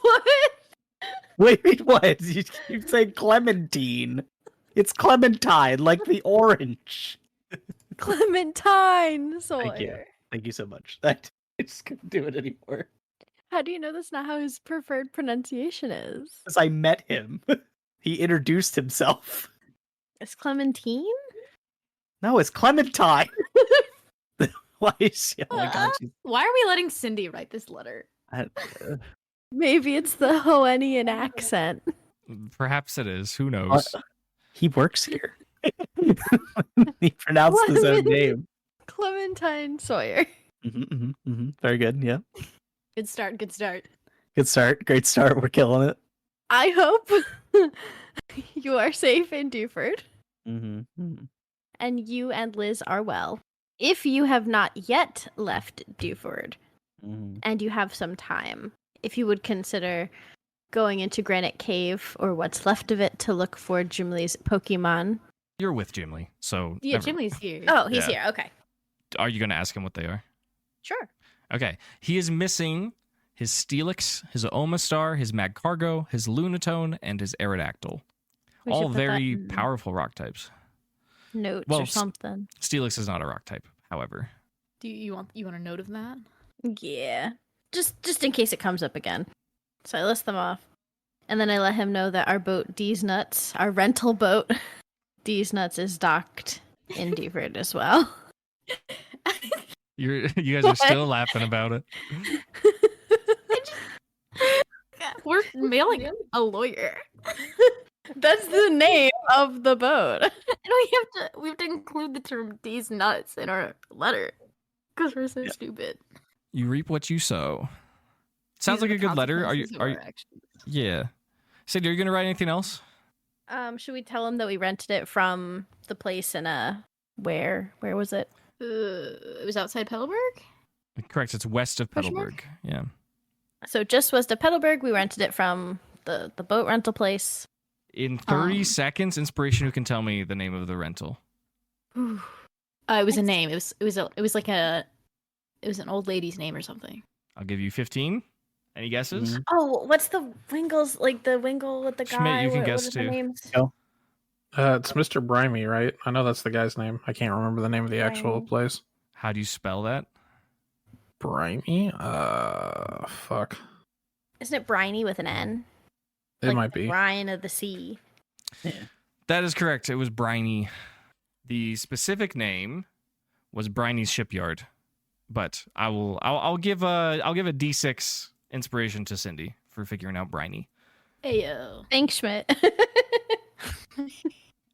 What? Wait, what? You keep saying Clementine. It's Clementine, like the orange. Clementine Sawyer. Thank you. Thank you so much. I just couldn't do it anymore. How do you know that's not how his preferred pronunciation is? Because I met him. He introduced himself. It's Clementine? No, it's Clementine. Why is she? Oh my god. Why are we letting Cindy write this letter? Maybe it's the Hoennian accent. Perhaps it is. Who knows? He works here. He pronounced his own name. Clementine Sawyer. Very good. Yeah. Good start. Good start. Good start. Great start. We're killing it. I hope you are safe in Dewford. And you and Liz are well. If you have not yet left Dewford, and you have some time, if you would consider going into Granite Cave or what's left of it to look for Gimli's Pokemon. You're with Gimli, so... Yeah, Gimli's here. Oh, he's here. Okay. Are you going to ask him what they are? Sure. Okay. He is missing his Steelix, his Omastar, his Magcargo, his Lunatone, and his Aerodactyl. We All should put that very in powerful rock types. Notes Well, or something. Steelix is not a rock type, however. Do you want a note of that? Yeah. Just in case it comes up again. So I list them off. And then I let him know that our boat, D's Nuts, our rental boat, D's Nuts, is docked in Dewford as well. You guys are still laughing about it. We're mailing a lawyer. That's the name of the boat. And we have to include the term "D's nuts" in our letter because we're so stupid. You reap what you sow. Sounds like a good letter. Are you? Yeah. Cindy, are you gonna write anything else? Should we tell him that we rented it from the place in where was it? It was outside Petalburg? Correct. It's west of Question mark? Petalburg. Yeah. So just west of Petalburg, we rented it from the boat rental place. In 30 seconds, inspiration, who can tell me the name of the rental? It was a name. It was an old lady's name or something. I'll give you 15. Any guesses? Oh, what's the Wingles, like the Wingle with the guy? Schmidt, you can guess what are the too. names? It's Mr. Brimey, right? I know that's the guy's name. I can't remember the name of the actual Brimey. place. How do you spell that? Brimey? Fuck. Isn't it Briny with an N? It Like might the be. Brine of the sea. That is correct. It was Briny. The specific name was Briny's Shipyard, but I'll give a D6 inspiration to Cindy for figuring out Briny. Ayo. Thanks, Schmidt.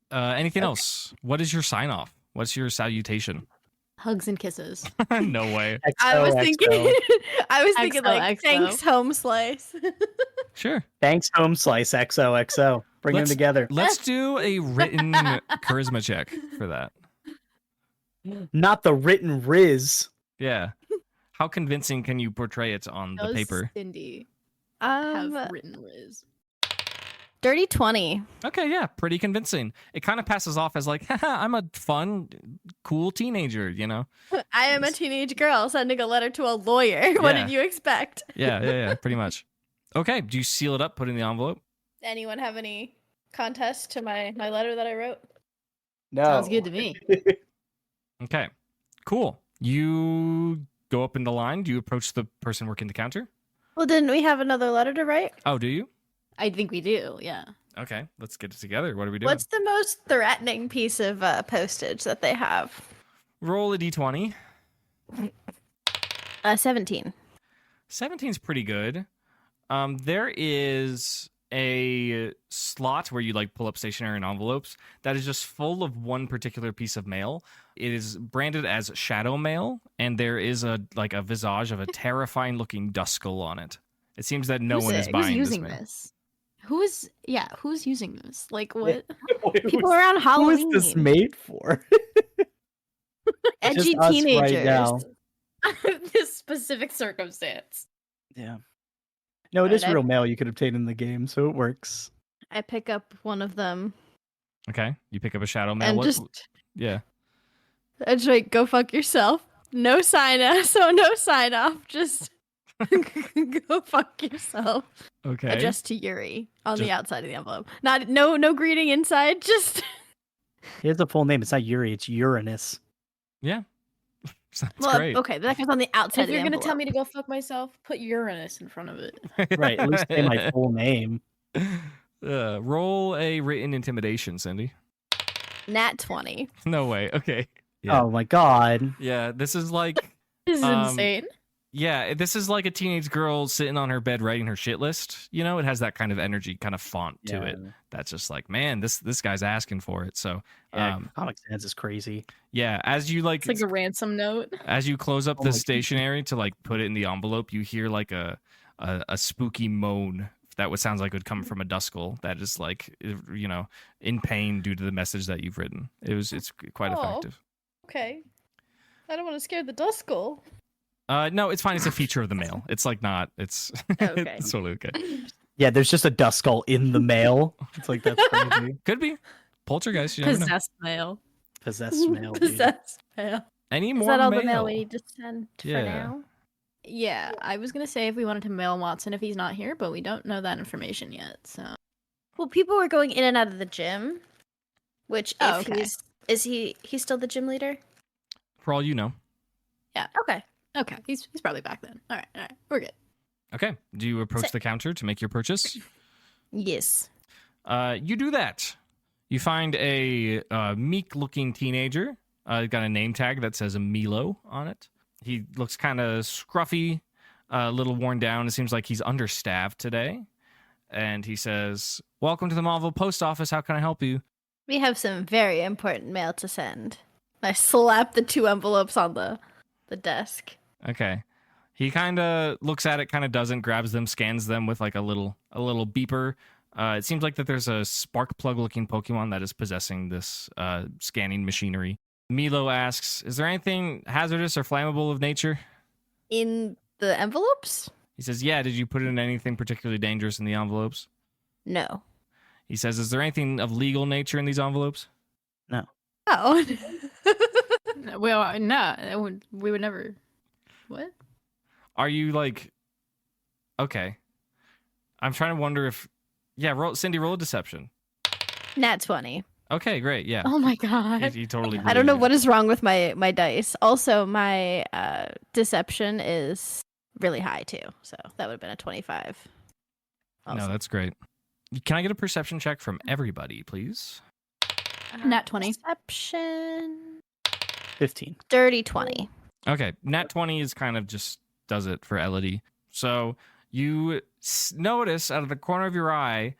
Anything else? What is your sign off? What's your salutation? Hugs and kisses. No way. I was thinking like XOXO. thanks, home slice. Sure. Thanks, home slice. XOXO. Bring them Let's- together. Let's do a written charisma check for that. Not the written Riz. Yeah. How convincing can you portray it on the Does paper? Cindy have Um, written Riz? dirty 20. Okay, yeah, pretty convincing. It kind of passes off as like, haha, I'm a fun, cool teenager, you know? I am a teenage girl sending a letter to a lawyer. What Yeah. did you expect? Yeah, pretty much. Okay, do you seal it up, put it in the envelope? Anyone have any contest to my letter that I wrote? No. Sounds good to me. Okay, cool. You go up in the line. Do you approach the person working the counter? Well, didn't we have another letter to write? Oh, do you? I think we do. Yeah. Okay, let's get it together. What are we doing? What's the most threatening piece of postage that they have? Roll a d20. 17. 17's pretty good. There is a slot where you like pull up stationery and envelopes that is just full of one particular piece of mail. It is branded as shadow mail, and there is a visage of a terrifying looking Duskull on it. It seems that no one is Who's buying using this mail. this? Who's using this? Like what? People around Who Halloween. is this made for? Edgy Just us right teenagers. now. This specific circumstance. Yeah. No, it is Alright, real mail you could obtain in the game, so it works. I pick up one of them Okay, you pick up a shadow mail. and What- just yeah. I just like, go fuck yourself. No sign off, no sign off. Just go fuck yourself. Okay. Addressed to Yuri on Just- the outside of the envelope. No greeting inside. Just Here's the full name. It's not Yuri, it's Uranus. Yeah. That's well, great. okay, that goes on the outside. If of you're the gonna tell me to envelope. go fuck myself, put Uranus in front of it. Right, at least say my full name. Roll a written intimidation, Cindy. Nat 20. No way. Okay. Yeah. Oh my god. Yeah, this is like This is Um, insane. yeah, this is like a teenage girl sitting on her bed writing her shit list. You know, it has that kind of energy, kind of font to it. That's just like, man, this guy's asking for it. So, Yeah, Comic Sans is crazy. yeah, as you like, It's like a ransom note. as you close up Oh the my stationery to like put it in the envelope, you hear like a spooky moan that sounds like it would come from a Duskull that is like, you know, in pain due to the message that you've written. It's quite Oh. effective. Okay. I don't want to scare the Duskull. No, it's fine. It's a feature of the mail. It's like not. It's Okay. it's totally okay. Yeah, there's just a Duskull in the mail. It's like, that's crazy. Could be poltergeist. You never know. Possessed mail. Possessed mail. dude. Possessed mail. Any Is more that all mail? the mail we need to send Yeah. for now? Yeah, I was gonna say if we wanted to mail Watson if he's not here, but we don't know that information yet. So Well, people were going in and out of the gym, which Oh, if okay. he's still the gym leader? For all you know. Okay. okay, he's probably back then. All right, we're good. Okay. Do you approach Sick. the counter to make your purchase? Yes. You do that. You find a meek-looking teenager. Got a name tag that says Milo on it. He looks kind of scruffy, a little worn down. It seems like he's understaffed today. And he says, "Welcome to the Marvel Post Office. How can I help you?" We have some very important mail to send. I slap the 2 envelopes on the desk. Okay. He kind of looks at it, kind of doesn't, grabs them, scans them with like a little beeper. It seems like that there's a spark plug looking Pokemon that is possessing this scanning machinery. Milo asks, "Is there anything hazardous or flammable of nature?" In the envelopes? He says, "Yeah, did you put in anything particularly dangerous in the envelopes?" No. He says, "Is there anything of legal nature in these envelopes?" Oh. Well, no, we would never. What? Are you like, okay. I'm trying to wonder if, yeah, Cindy, roll a deception. Nat 20. Okay, great, yeah. Oh my god! You totally I don't know believe what is wrong with my dice. Also, my deception is really high too. So that would have been a 25. No, Also. that's great. Can I get a perception check from everybody, please? Nat 20. Perception. 15. Dirty 20. Okay, nat 20 is kind of just does it for Elodie. So you notice out of the corner of your eye,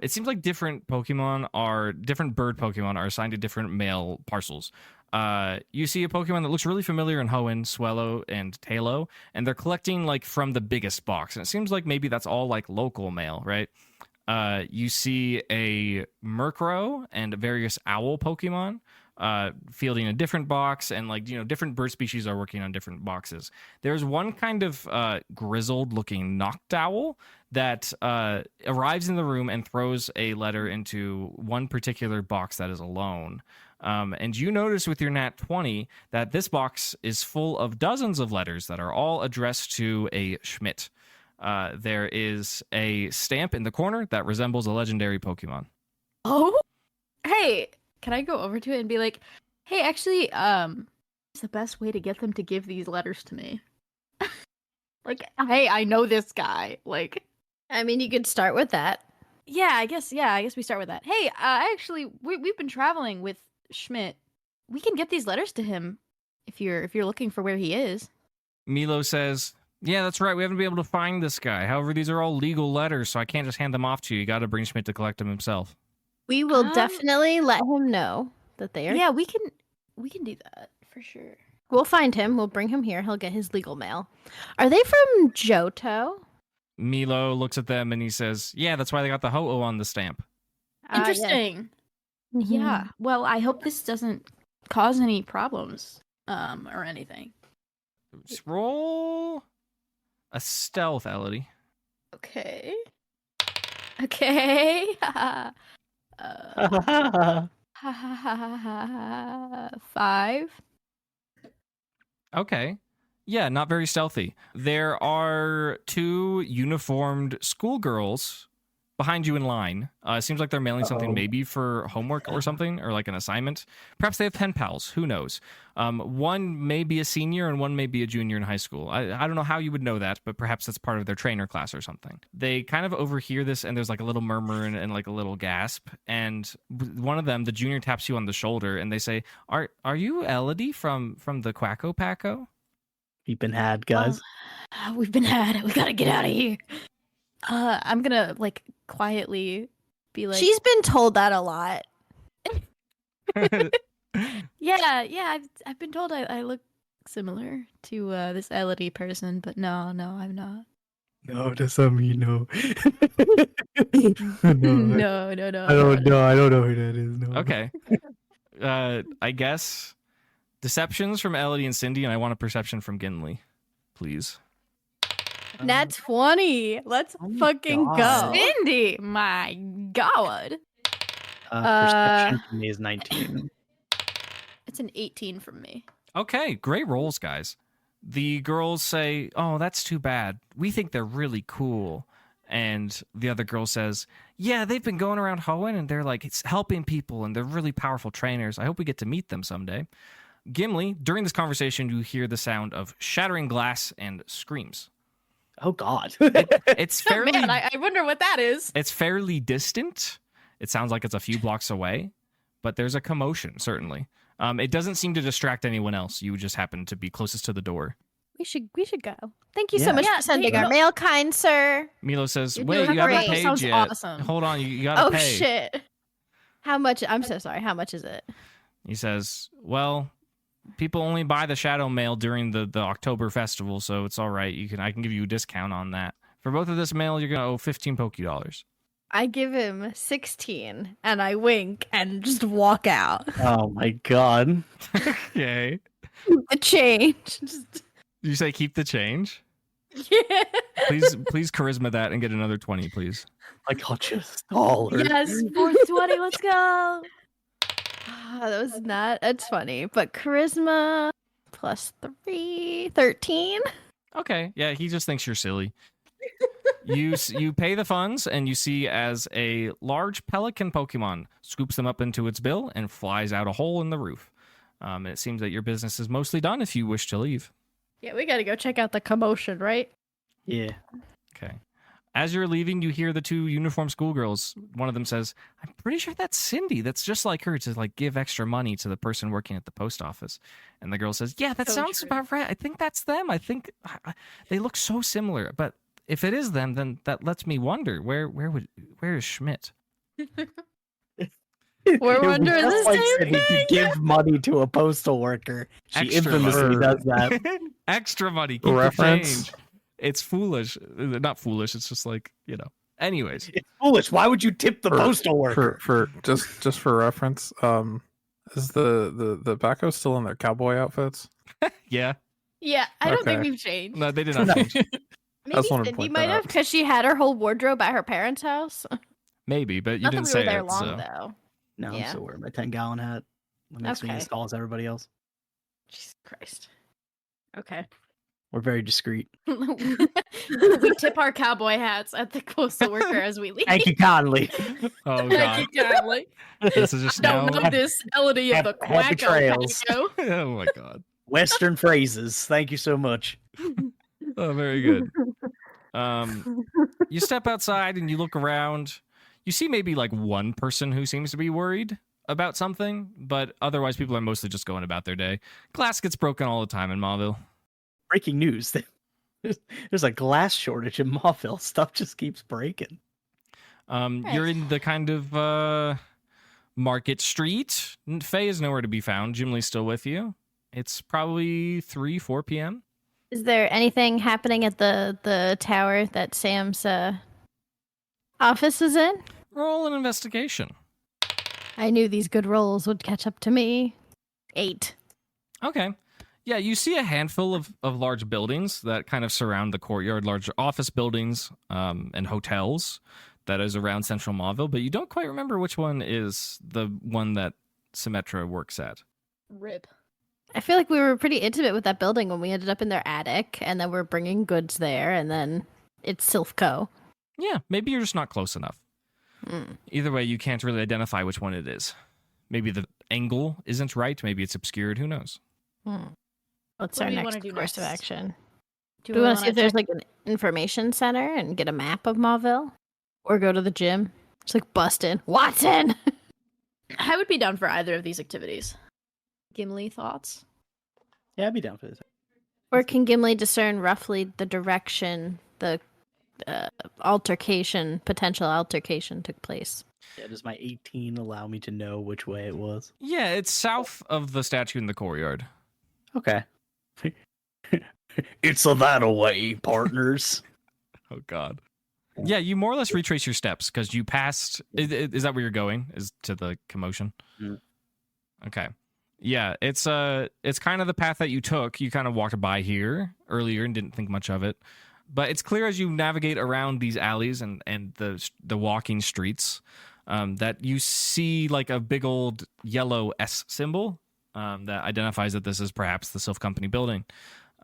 it seems like different bird Pokemon are assigned to different mail parcels. You see a Pokemon that looks really familiar in Hoenn, Swellow, and Tailo, and they're collecting like from the biggest box. And it seems like maybe that's all like local mail, right? You see a Murkrow and various owl Pokemon fielding a different box, and like, you know, different bird species are working on different boxes. There's one kind of grizzled looking Noctowl that arrives in the room and throws a letter into one particular box that is alone. And you notice with your nat 20 that this box is full of dozens of letters that are all addressed to a Schmidt. There is a stamp in the corner that resembles a legendary Pokemon. Oh, hey, can I go over to it and be like, hey, actually, what's the best way to get them to give these letters to me? Like, hey, I know this guy. Like, I mean, you could start with that. I guess we start with that. Hey, actually, we've been traveling with Schmidt. We can get these letters to him if you're looking for where he is. Milo says, Yeah, that's right. We haven't been able to find this guy. However, these are all legal letters, so I can't just hand them off to you. You got to bring Schmidt to collect them himself. We will definitely let him know that they are. Yeah, we can do that for sure. We'll find him. We'll bring him here. He'll get his legal mail. Are they from Johto? Milo looks at them and he says, yeah, that's why they got the ho-oh on the stamp. Interesting. Yeah. Yeah. Well, I hope this doesn't cause any problems or anything. Just roll a stealth, Elodie. Okay. Okay. 5. Okay. Yeah, not very stealthy. There are 2 uniformed schoolgirls behind you in line. It seems like they're mailing something maybe for homework or something, or like an assignment. Perhaps they have pen pals. Who knows? One may be a senior and one may be a junior in high school. I don't know how you would know that, but perhaps that's part of their trainer class or something. They kind of overhear this, and there's like a little murmur and like a little gasp. And one of them, the junior, taps you on the shoulder, and they say, "Are you Elodie from the Quacko Packo?" You've been had, guys. We've been had. We gotta get out of here. I'm gonna like quietly be like, She's been told that a lot. yeah. I've been told I look similar to this Elodie person, but no, I'm not. No, that's not me. No. No. I don't know. I don't know who that is. No. Okay. I guess deceptions from Elodie and Cindy, and I want a perception from Gimli, please. Nat 20. Let's Oh my fucking God. go. Cindy, my God, Perception for me is 19. it's an 18 from me. Okay, great rolls, guys. The girls say, "Oh, that's too bad. We think they're really cool." And the other girl says, "Yeah, they've been going around hoeing, and they're like it's helping people, and they're really powerful trainers. I hope we get to meet them someday." Gimli, during this conversation, you hear the sound of shattering glass and screams. Oh God. It's fairly Man, I wonder what that is. It's fairly distant. It sounds like it's a few blocks away, but there's a commotion, certainly. It doesn't seem to distract anyone else. You just happen to be closest to the door. We should go. Thank you Yeah. so much Yeah, for sending thank our you. mail, kind sir. Milo says, You're "Wait, doing you haven't great. paid Sounds yet. awesome. Hold on, you gotta Oh pay." shit. How much? I'm so sorry. How much is it? He says, "Well, people only buy the shadow mail during the October festival, so it's all right. I can give you a discount on that. For both of this mail, you're gonna owe 15 Poké-dollars." I give him 16 and I wink and just walk out. Oh my God. Okay. The change. Just, You say keep the change? yeah. Please charisma that and get another 20, please. Like I'll just stall her. Yes, 420. Let's go. That was not. It's funny, but charisma plus 3, 13. Okay, yeah, he just thinks you're silly. You pay the funds, and you see as a large pelican Pokemon scoops them up into its bill and flies out a hole in the roof. And it seems that your business is mostly done if you wish to leave. Yeah, we gotta go check out the commotion, right? Yeah. Okay. As you're leaving, you hear the 2 uniformed schoolgirls. One of them says, "I'm pretty sure that's Cindy. That's just like her to like give extra money to the person working at the post office." And the girl says, "Yeah, that So sounds true. about right. I think that's them. I think they look so similar. But if it is them, then that lets me wonder where is Schmidt?" We're wondering Just the like same Cindy could give money to a postal worker. She Extra infamously money. does that. Extra money. Keep Reference? the change. It's foolish. Not foolish. It's just like, Anyways. It's foolish. Why would you tip the postal worker? For just for reference, is the Bacco still in their cowboy outfits? Yeah. Yeah, I don't think Okay. we've changed. No, they did not change. Maybe just wanted to Cindy point might that have out. because she had her whole wardrobe at her parents' house. Maybe, but you Not that didn't we say were there it. long So. though. No, I'm Yeah. still wearing my 10-gallon hat. That makes me Okay. as tall as everybody else. Jesus Christ. Okay. We're very discreet. We tip our cowboy hats at the postal worker as we leave. Thank you kindly. Oh, God. Thank you, kindly. This is just now. Don't know this Elodie of the Happy Quacko trails. Packo. Oh, my God. Western phrases. Thank you so much. Oh, very good. You step outside and you look around. You see maybe like one person who seems to be worried about something, but otherwise people are mostly just going about their day. Glass gets broken all the time in Mauville. Breaking news. There's a glass shortage in Mauville. Stuff just keeps breaking. You're in the kind of Market Street. Faye is nowhere to be found. Jim Lee's still with you. It's probably 4 p.m. Is there anything happening at the tower that Sam's office is in? Roll an investigation. I knew these good rolls would catch up to me. 8. Okay. Yeah, you see a handful of large buildings that kind of surround the courtyard, large office buildings and hotels that is around Central Mauville, but you don't quite remember which one is the one that Symmetra works at. Rip. I feel like we were pretty intimate with that building when we ended up in their attic, and then we're bringing goods there, and then it's Silphco. Yeah, maybe you're just not close enough. Either way, you can't really identify which one it is. Maybe the angle isn't right. Maybe it's obscured. Who knows? What's What our do we next wanna do course of next? action? Do we want to see if there's like an information center and get a map of Mauville? Or go to the gym? Just like bust in. Watson! I would be down for either of these activities. Gimli, thoughts? Yeah, I'd be down for this. Or can Gimli discern roughly the direction the potential altercation took place? Yeah, does my 18 allow me to know which way it was? Yeah, it's south of the statue in the courtyard. Okay. It's a that-a-way, partners. Oh, God. Yeah, you more or less retrace your steps because you passed. Is that where you're going? Is to the commotion? Mm. Okay. Yeah, it's kind of the path that you took. You kind of walked by here earlier and didn't think much of it, but it's clear as you navigate around these alleys and the walking streets that you see like a big old yellow S symbol that identifies that this is perhaps the Sylph Company building.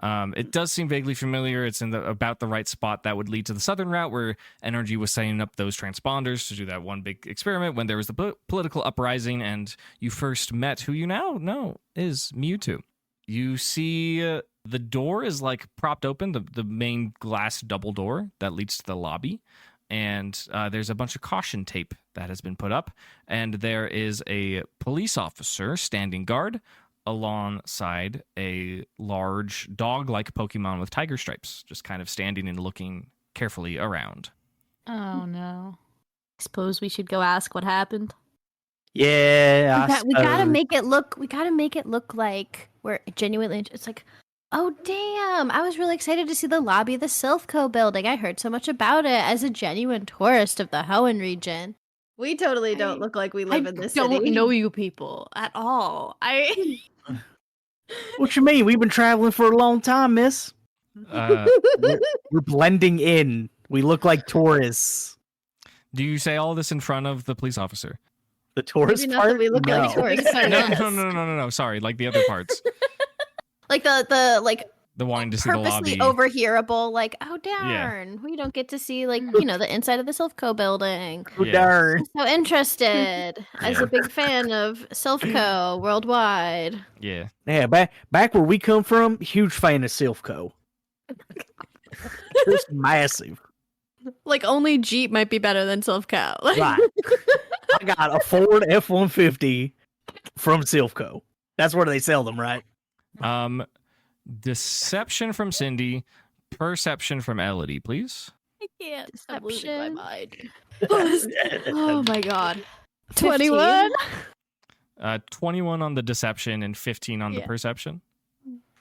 It does seem vaguely familiar. It's in about the right spot that would lead to the southern route where Energy was setting up those transponders to do that one big experiment when there was the political uprising and you first met who you now know is Mewtwo. You see the door is like propped open, the main glass double door that leads to the lobby. And there's a bunch of caution tape that has been put up. And there is a police officer standing guard alongside a large dog-like Pokemon with tiger stripes, just kind of standing and looking carefully around. Oh no. Suppose we should go ask what happened. Yeah, We gotta make it look. We gotta make it look like we're genuinely. It's like, oh damn! I was really excited to see the lobby of the Silphco building. I heard so much about it as a genuine tourist of the Hoenn region. We totally don't look like we live in this don't city. know you people at all. What you mean? We've been traveling for a long time, miss. We're blending in. We look like tourists. Do you say all this in front of the police officer? The tourist Maybe not that part? we look no. like tourists. No. Sorry, like the other parts. Like the like The wanting to see the purposely lobby. overhearable. Like, oh darn, we don't get to see like the inside of the Silphco building. Oh, Yeah. darn. So interested as Yeah. a big fan of Silphco worldwide. Yeah. Yeah, back where we come from, huge fan of Silphco. Just massive. Like only Jeep might be better than Silphco. Right. I got a Ford F-150 from Silphco. That's where they sell them, right? Deception from Cindy, perception from Elodie, please. I can't. I'm losing my Deception. mind. Oh my god. 21. 21 on the deception and 15 on the Yeah. perception.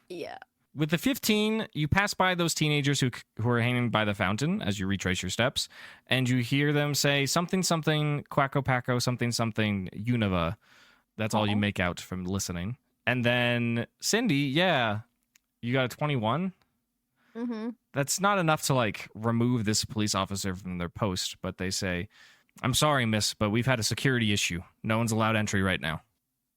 Yeah. With the 15, you pass by those teenagers who are hanging by the fountain as you retrace your steps, and you hear them say something, quacko packo, something, Unova. That's all you make out from listening. And then Cindy, yeah, you got a 21. Mm-hmm. That's not enough to like remove this police officer from their post, but they say, "I'm sorry, miss, but we've had a security issue. No one's allowed entry right now."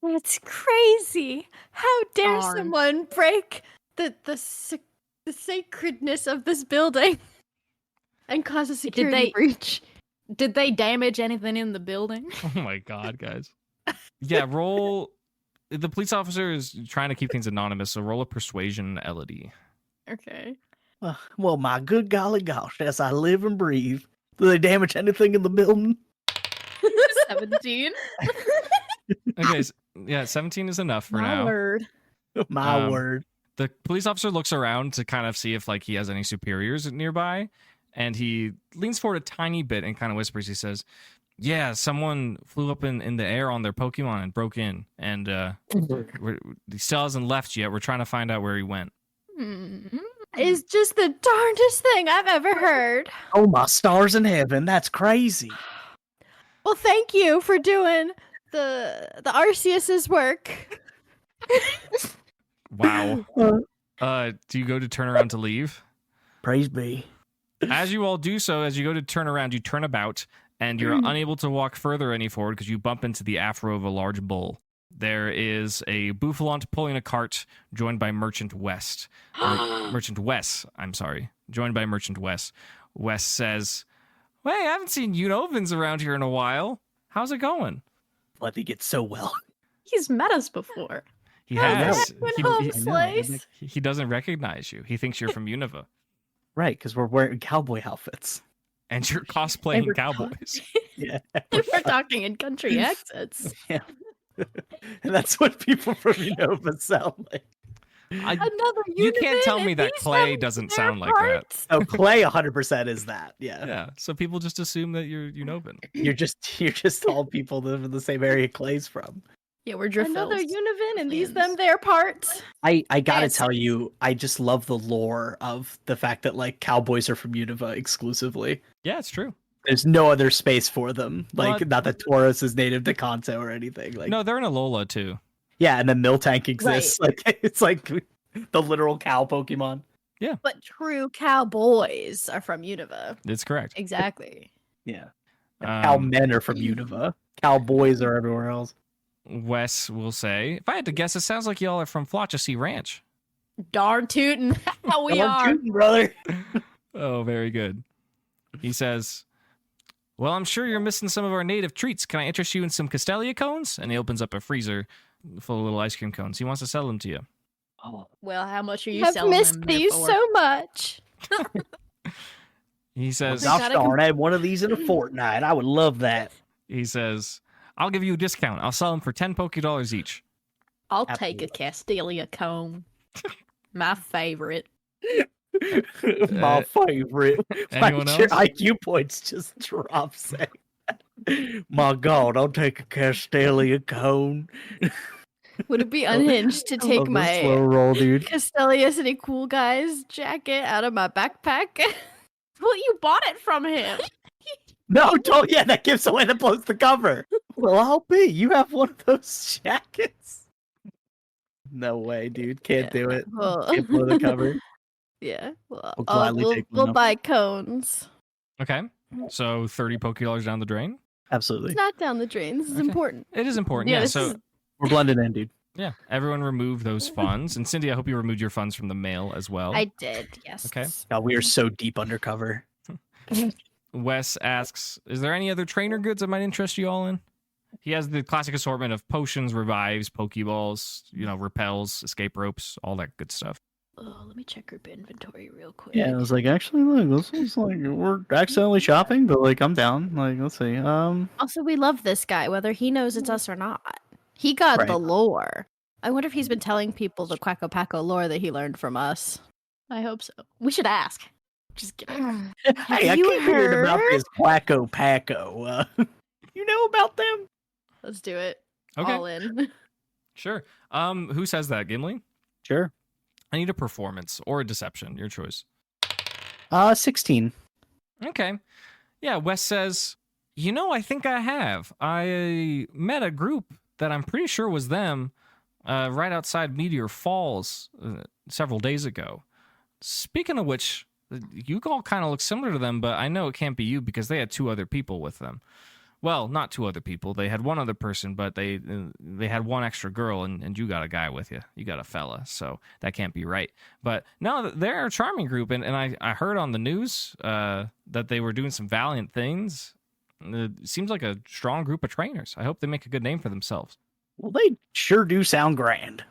That's crazy. How dare Darn. someone break the sacredness of this building and cause a security they- breach? Did they damage anything in the building? Oh my god, guys. Yeah, roll. The police officer is trying to keep things anonymous, so roll a persuasion, Elodie. Okay. Well, my good golly gosh, as I live and breathe, do they damage anything in the building? 17. Okay, yeah, 17 is enough for My now. word. My Um, word. The police officer looks around to kind of see if like he has any superiors nearby, and he leans forward a tiny bit and kind of whispers. He says, "Yeah, someone flew up in the air on their Pokemon and broke in, and he still hasn't left yet. We're trying to find out where he went." Is just the darndest thing I've ever heard. Oh my stars in heaven, that's crazy. Well, thank you for doing the Arceus's work. Wow. Do you go to turn around to leave? Praise be. As you all do so, as you go to turn around, you turn about, and you're unable to walk further any forward because you bump into the afro of a large bull. There is a Bouffalante pulling a cart, joined by Merchant West. Merchant Wes, I'm sorry. Joined by Merchant Wes. Wes says, "Hey, I haven't seen Unovans around here in a while. How's it going?" Let me get so well. He's met us before. He How's has. that been, He, home he- slice? he doesn't recognize you. He thinks you're from Unova. Right, because we're wearing cowboy outfits. And you're cosplaying Every cowboys. Yeah. We're talking in country accents. And that's what people from Unova sound like. Another You can't Uniman, tell me and that these Clay have doesn't their sound like that. parts. Oh, Clay 100% is that. Yeah. Yeah, so people just assume that you're Unovan. You're just all people that live in the same area Clay's from. Yeah, we're Another Driffles. Univan and these Fans. them their parts. I gotta Yes. tell you, I just love the lore of the fact that like cowboys are from Unova exclusively. Yeah, it's true. There's no other space for them. Like Well, not that Tauros is native to Kanto or anything. Like No, they're in Alola too. yeah, and then Miltank exists. Like it's like the literal cow Pokemon. But true cowboys are from Unova. It's correct. Exactly. Yeah. Cow Um, men are from Unova. Cowboys are everywhere else. Wes will say, if I had to guess, it sounds like y'all are from Flotchasee Ranch. Darn tootin'. we Come on, are. shooting, brother. Oh, very good. He says, "Well, I'm sure you're missing some of our native treats. Can I interest you in some Castelia cones?" And he opens up a freezer full of little ice cream cones. He wants to sell them to you. Oh, Well, how much are you I've selling missed them these for? so much. He says, gosh gotta darn, I had one of these in a fortnight. I would love that. "I'll give you a discount. I'll sell them for 10 $10 each." I'll take a Castelia cone. My favorite. My favorite. anyone Like, your else? IQ points just drop saying that. My God, I'll take a Castelia cone. Would it be unhinged to I take love this slow my roll, dude. Castelia City Cool Guys jacket out of my backpack? Well, you bought it from him. No, don't. Yeah, that gives away the blows the cover. Well, I'll be. You have one of those jackets. No way, dude. Can't do it. Well, Can't blow the cover. yeah. Well, We'll gladly take one we'll up. buy cones. Okay. So 30 $10 down the drain. Absolutely. It's not down the drain. This is Okay. important. It is important. Yeah, Yeah. this So is- We're blended in, dude. yeah, everyone remove those funds. And Cindy, I hope you removed your funds from the mail as well. I did. Yes. Okay. God, we are so deep undercover. Wes asks, "Is there any other trainer goods that might interest you all in?" He has the classic assortment of potions, revives, pokeballs, repels, escape ropes, all that good stuff. Oh, let me check group inventory real quick. Yeah, I was like, actually, look, this is like we're accidentally shopping, but like I'm down. Like, let's see. Also, we love this guy, whether he knows it's us or not. He got the Right. lore. I wonder if he's been telling people the Quacko Paco lore that he learned from us. I hope so. We should ask. Just kidding. Hey, I you keep hearing about heard? this Quacko Paco. You know about them? Let's do it. Okay, All in. sure. Who says that, Gimli? Sure. I need a performance or a deception, your choice. 16. Okay. Yeah, Wes says, I think I have. I met a group that I'm pretty sure was them right outside Meteor Falls several days ago. Speaking of which, you all kind of look similar to them, but I know it can't be you because they had 2 other people with them. Well, not 2 other people. They had 1 other person, but they had 1 extra girl, and you got a guy with you. You got a fella, so that can't be right. But no, they're a charming group, and I heard on the news that they were doing some valiant things. It seems like a strong group of trainers. I hope they make a good name for themselves. Well, they sure do sound grand.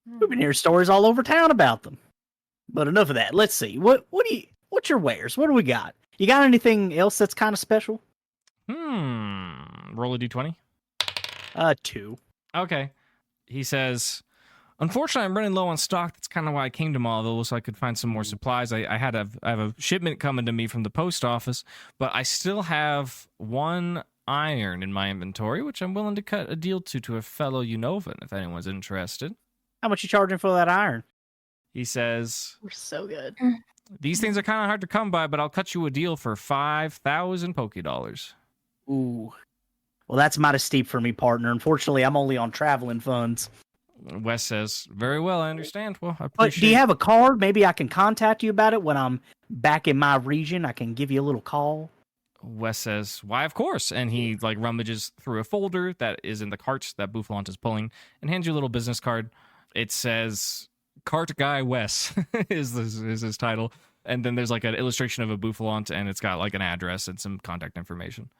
We've been hearing stories all over town about them. But enough of that. Let's see. What's your wares? What do we got? You got anything else that's kind of special? Roll a d20. 2. Okay. He says, Unfortunately, I'm running low on stock. That's kind of why I came to Mauville, so I could find some more supplies. I have a shipment coming to me from the post office, but I still have 1 iron in my inventory, which I'm willing to cut a deal to a fellow Unovan, if anyone's interested. How much you charging for that iron? He says, We're so good. these things are kind of hard to come by, but I'll cut you a deal for 5,000 Poké Dollars. Ooh. Well, that's mighty steep for me, partner. Unfortunately, I'm only on traveling funds. Wes says, very well, I understand. Well, I But appreciate do you have a card? Maybe I can contact you about it when I'm back in my region. I can give you a little call. Wes says, why, of course. And he rummages through a folder that is in the cart that Boufflant is pulling and hands you a little business card. It says, Cart Guy Wes is his title. And then there's an illustration of a Boufflant, and it's got an address and some contact information.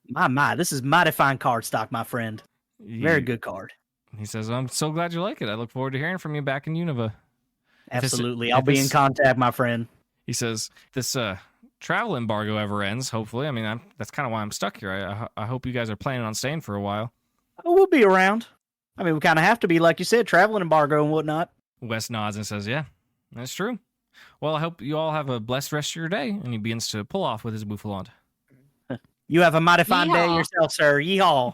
My, this is mighty fine card stock, my friend. Very good card. He says, I'm so glad you like it. I look forward to hearing from you back in Unova. Absolutely. I'll be in contact, my friend. He says, this travel embargo ever ends, hopefully. I mean, that's kind of why I'm stuck here. I hope you guys are planning on staying for a while. Oh, we'll be around. I mean, we kind of have to be, like you said, traveling embargo and whatnot. Wes nods and says, yeah, that's true. Well, I hope you all have a blessed rest of your day. And he begins to pull off with his Boufflant. You have a mighty fine day Yeehaw. yourself, sir. Yeehaw.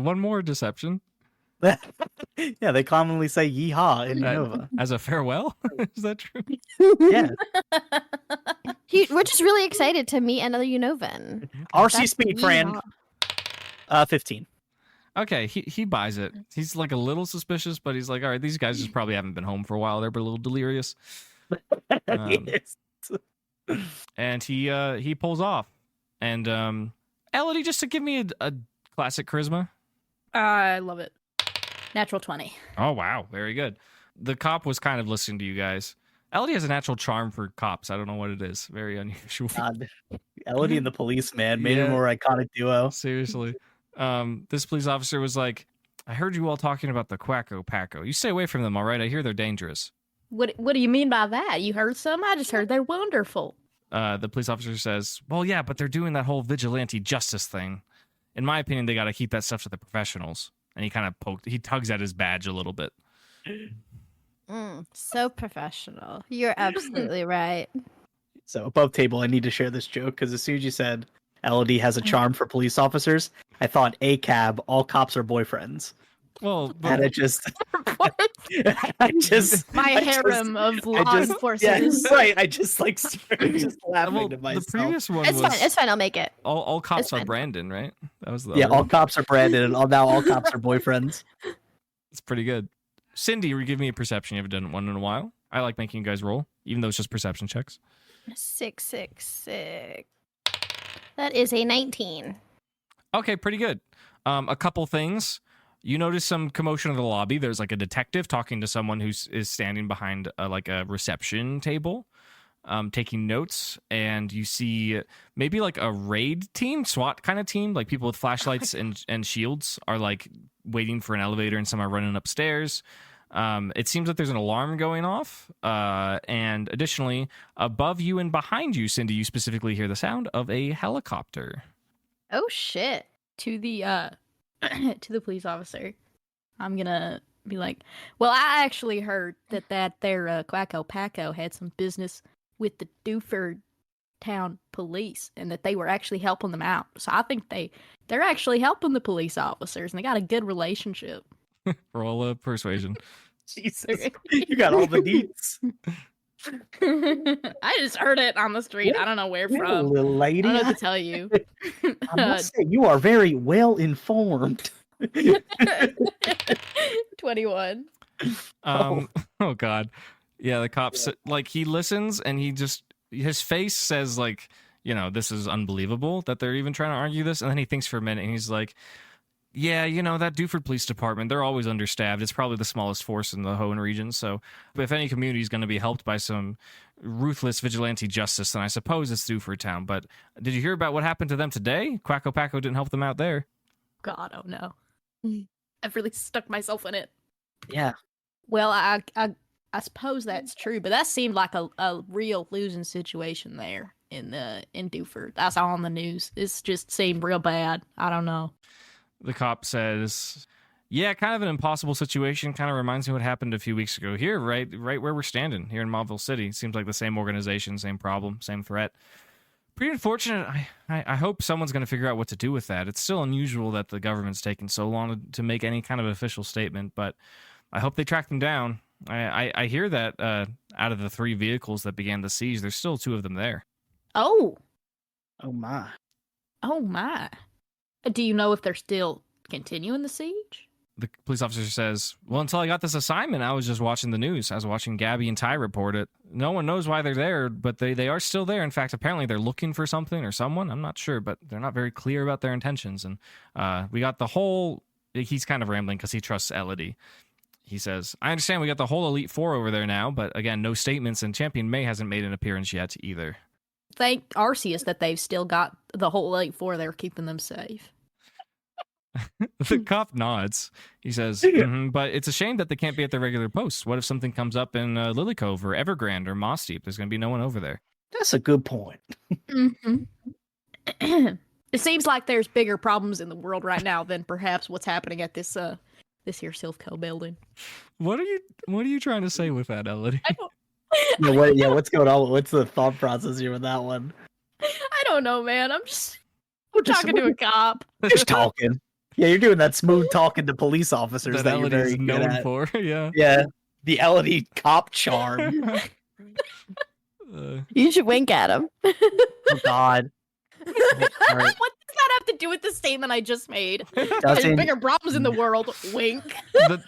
One more deception. Yeah, they commonly say yeehaw in Unova. As a farewell? Is that true? Yeah. We're just really excited to meet another Unovan. RC That's speed, yeehaw. friend. 15. Okay, he buys it. He's a little suspicious, but he's like, all right, these guys just probably haven't been home for a while. They're a little delirious. Yes. And he pulls off. And Elodie, just to give me a classic charisma. I love it. Natural 20. Oh, wow. Very good. The cop was kind of listening to you guys. Elodie has a natural charm for cops. I don't know what it is. Very unusual. God. Elodie and the policeman made Yeah. a more iconic duo. Seriously. This police officer was like, I heard you all talking about the Quacko Paco. You stay away from them, all right? I hear they're dangerous. What do you mean by that? You heard some? I just heard they're wonderful. The police officer says, well, yeah, but they're doing that whole vigilante justice thing. In my opinion, they got to keep that stuff to the professionals. And he kind of he tugs at his badge a little bit. So professional. You're absolutely right. So above table, I need to share this joke because as soon as you said Elodie has a charm for police officers, I thought ACAB, all cops are boyfriends. Well, And I just, My harem of law enforcement. Yeah, right. I just started just laughing to the myself. previous one It's was fine. It's fine. I'll make it. all cops It's are fine. Brandon, right? That was the Yeah, other all one. cops are Brandon, and now all cops are boyfriends. It's pretty good. Cindy, give me a perception. You haven't done one in a while. I like making you guys roll, even though it's just perception checks. 666. That is a 19. Okay, pretty good. A couple things. You notice some commotion in the lobby. There's a detective talking to someone who is standing behind a reception table, taking notes. And you see maybe a raid team, SWAT kind of team, people with flashlights and shields are waiting for an elevator, and some are running upstairs. It seems like there's an alarm going off. And additionally, above you and behind you, Cindy, you specifically hear the sound of a helicopter. Oh, shit. To the to the police officer, I'm gonna be like, well, I actually heard that their Quacko Paco had some business with the Duford town police, and that they were actually helping them out. So I think they're actually helping the police officers, and they got a good relationship. Roll a persuasion. Jesus, you got all the deets. I just heard it on the street. I don't know where Yeah, from. little lady. I don't know what to tell you. I must say, you are very well informed. 21. Oh God. Yeah, the cops he listens and his face says this is unbelievable that they're even trying to argue this, and then he thinks for a minute and he's like, yeah, that Duford Police Department, they're always understaffed. It's probably the smallest force in the Hoenn region. So if any community is going to be helped by some ruthless vigilante justice, then I suppose it's Duford Town. But did you hear about what happened to them today? Quacko Paco didn't help them out there. God, oh no. I've really stuck myself in it. Yeah. Well, I suppose that's true, but that seemed like a real losing situation there in Duford. I saw on the news. It just seemed real bad. I don't know. The cop says, Yeah, kind of an impossible situation. Kind of reminds me what happened a few weeks ago here, right where we're standing here in Mauville City. Seems like the same organization, same problem, same threat. Pretty unfortunate. I hope someone's going to figure out what to do with that. It's still unusual that the government's taken so long to make any kind of official statement, but I hope they track them down. I hear that out of the 3 vehicles that began the siege, there's still 2 of them there. Oh, Oh my. oh my. Do you know if they're still continuing the siege? The police officer says, well, until I got this assignment, I was just watching the news. I was watching Gabby and Ty report it. No one knows why they're there, but they are still there. In fact, apparently they're looking for something or someone. I'm not sure, but they're not very clear about their intentions. And we got the whole... He's kind of rambling because he trusts Elodie. He says, I understand we got the whole Elite Four over there now, but again, no statements, and Champion May hasn't made an appearance yet either. Thank Arceus that they've still got the whole Elite Four there keeping them safe. The cop nods. He says, "Mhm, but it's a shame that they can't be at their regular posts. What if something comes up in Lily Cove or Evergrande or Moss Deep? There's going to be no one over there." That's a good point. Mm-hmm. It seems like there's bigger problems in the world right now than perhaps what's happening at this here Silphco building. What are you trying to say with that, Elodie? What's going on? What's the thought process here with that one? I don't know, man. I'm talking to a cop. Just talking. Yeah, you're doing that smooth talking to police officers that you're Elodie very is good known at. for. Yeah. Yeah, the Elodie cop charm. You should wink at him. Oh God. All right. What does that have to do with the statement I just made? There's Doesn't- bigger problems in the world. Wink.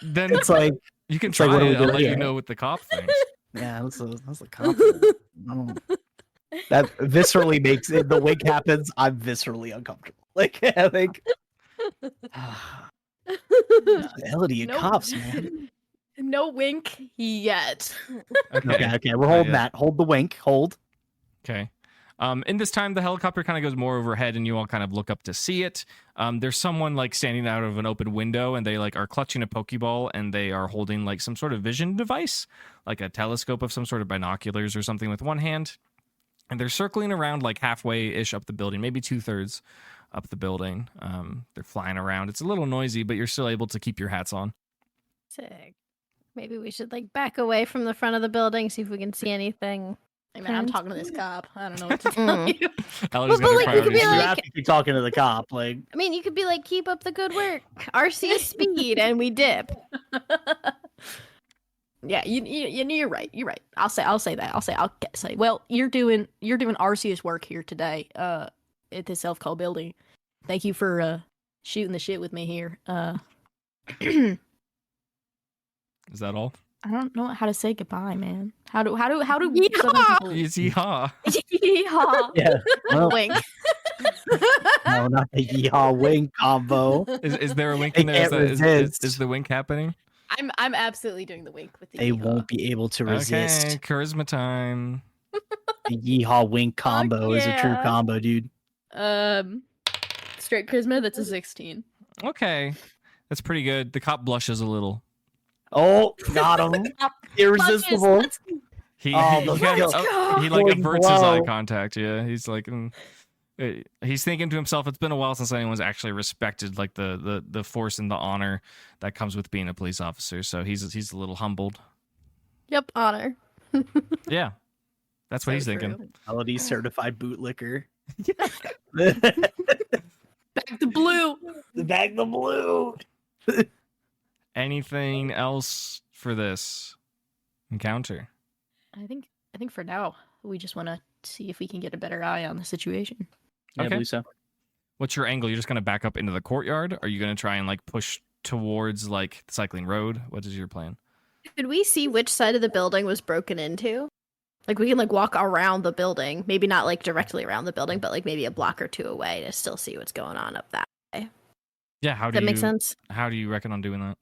Then It's like, you can it's try like, what do we it. I'll do let here? you know what the cop thinks. yeah, that's a cop. That viscerally makes it. The wink happens. I'm viscerally uncomfortable. Like I think. Elodie, No. cops, man. No wink yet. Okay, we're holding yeah. that. Hold the wink. Hold. Okay. In this time, the helicopter kind of goes more overhead, and you all kind of look up to see it. There's someone like standing out of an open window, and they like are clutching a Pokeball, and they are holding like some sort of vision device, like a telescope of some sort of binoculars or something with one hand. And they're circling around like halfway-ish up the building, maybe 2/3 up the building. They're flying around. It's a little noisy, but you're still able to keep your hats on. Sick. Maybe we should like back away from the front of the building, see if we can see anything. Hey, man, I'm talking to this cop. I don't know what to tell you. Elodie's But, got like, we could be priorities. You like- have to keep talking to the cop. Like, I mean, you could be like, keep up the good work. RCS speed, and we dip. Yeah, you're right. You're right. I'll say that. I'll say. Well, you're doing Arceus work here today. At the Silphco building. Thank you for shooting the shit with me here. Is that all? I don't know how to say goodbye, man. How do Yeehaw! Southern people? Yeehaw. Yeehaw. yeah, well, Wink. no, not the yeehaw wink combo. Is there a wink They in there? can't Is resist. the wink happening? I'm absolutely doing the wink with the They yeehaw. won't be able to resist. Okay, charisma time. The yeehaw wink combo is a true yeah. combo, dude. Straight charisma. That's a 16. Okay, that's pretty good. The cop blushes a little. Oh, got him. Irresistible. He Oh, he, let's kind of- go. he like Going averts his eye blow. contact. Yeah, he's like, he's thinking to himself, it's been a while since anyone's actually respected like the force and the honor that comes with being a police officer. So he's a little humbled. Yep, honor. Yeah, that's what So he's thinking. true. Melody certified bootlicker. Back to blue. The bag the blue. Anything else for this encounter? I think for now we just want to see if we can get a better eye on the situation. Yeah, I Okay. believe so. What's your angle? You're just gonna back up into the courtyard? Are you gonna try and like push towards like the cycling road? What is your plan? Could we see which side of the building was broken into? Like we can like walk around the building, maybe not like directly around the building, but like maybe a block or two away to still see what's going on up that way. Yeah, how Does do that you make sense? How do you reckon on doing that?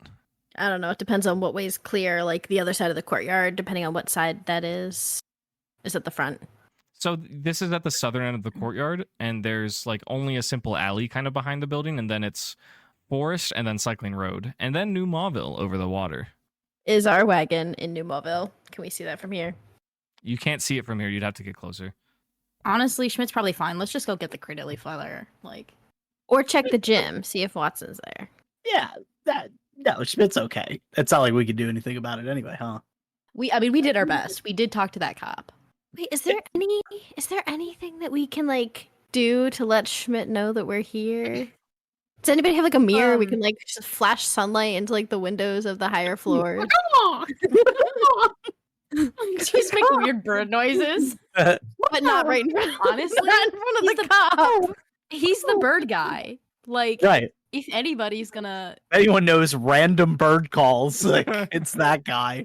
I don't know. It depends on what way's clear. Like the other side of the courtyard, depending on what side that is. Is at the front. So this is at the southern end of the courtyard, and there's like only a simple alley kind of behind the building, and then it's forest, and then cycling road, and then New Mauville over the water. Is our wagon in New Mauville? Can we see that from here? You can't see it from here. You'd have to get closer. Honestly, Schmidt's probably fine. Let's just go get the Cradily Feather. Like, Or check the gym, see if Watson's there. Yeah, that No, Schmidt's okay. It's not like we could do anything about it anyway, huh? We did our best. We did talk to that cop. Wait, is there anything that we can like do to let Schmidt know that we're here? Does anybody have like a mirror we can like just flash sunlight into like the windows of the higher floors? She's making weird bird noises. But not right in front, Honestly, not in front of the cop. He's the bird guy. Like, Right. if anybody's gonna, Anyone knows random bird calls, like it's that guy.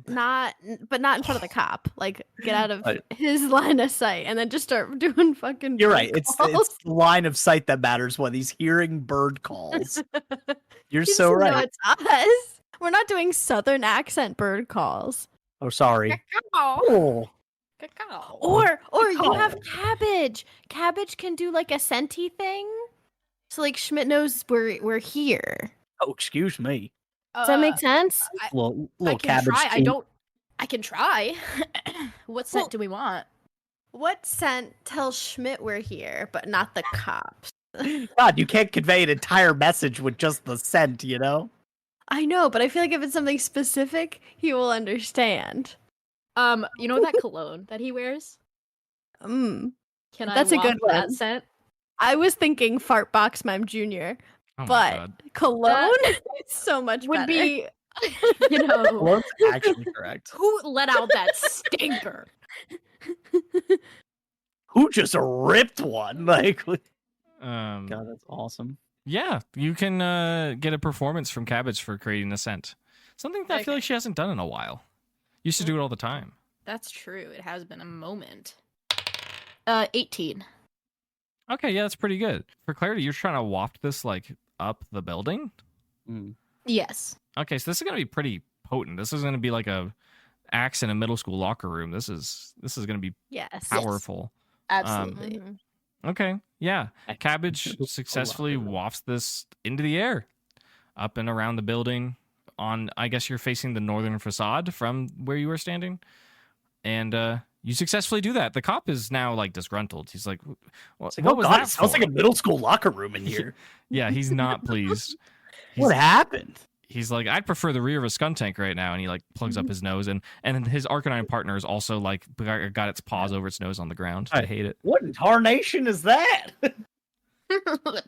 Not in front of the cop. Like, get out of Right. his line of sight, and then just start doing fucking. You're bird right. It's calls. the line of sight that matters when he's hearing bird calls. You're He so doesn't know right. it's us. We're not doing Southern accent bird calls. Oh, sorry. Oh. Oh. Or you have Cabbage. Cabbage can do like a scenty thing, so like Schmidt knows we're here. Oh, excuse me. Does that make sense? Little I can cabbage. try. team. I can try. What scent Well- do we want? What scent tells Schmidt we're here, but not the cops? God, you can't convey an entire message with just the scent, you know? I know, but I feel like if it's something specific, he will understand. You know that cologne that he wears? Mm. Can That's I a good waft that one. scent? I was thinking Fart Box Mime Jr., Oh my but God. cologne is so much Would better. be, you know, Cologne's actually correct. who let out that stinker? Who just ripped one? Like, God, that's awesome. Yeah, you can get a performance from Cabbage for creating a scent. Something that I feel Okay. like she hasn't done in a while. Used to do it all the time. That's true. It has been a moment. 18. Okay, yeah, that's pretty good. For clarity, you're trying to waft this like up the building. Yes. Okay, so this is gonna be pretty potent. This is gonna be like a axe in a middle school locker room. This is gonna be Yes. powerful. Absolutely. Mhm. Okay, yeah. Cabbage successfully wafts this into the air, up and around the building. On, I guess you're facing the northern facade from where you were standing, and you successfully do that. The cop is now like disgruntled. He's like, "What, It's like, what oh was God, that it sounds for?" like a middle school locker room in here. Yeah, he's not pleased. What happened? He's like, "I'd prefer the rear of a skunk tank right now," and he like plugs up his nose, and his Arcanine partner is also like got its paws over its nose on the ground. I hate it. What in tarnation is that?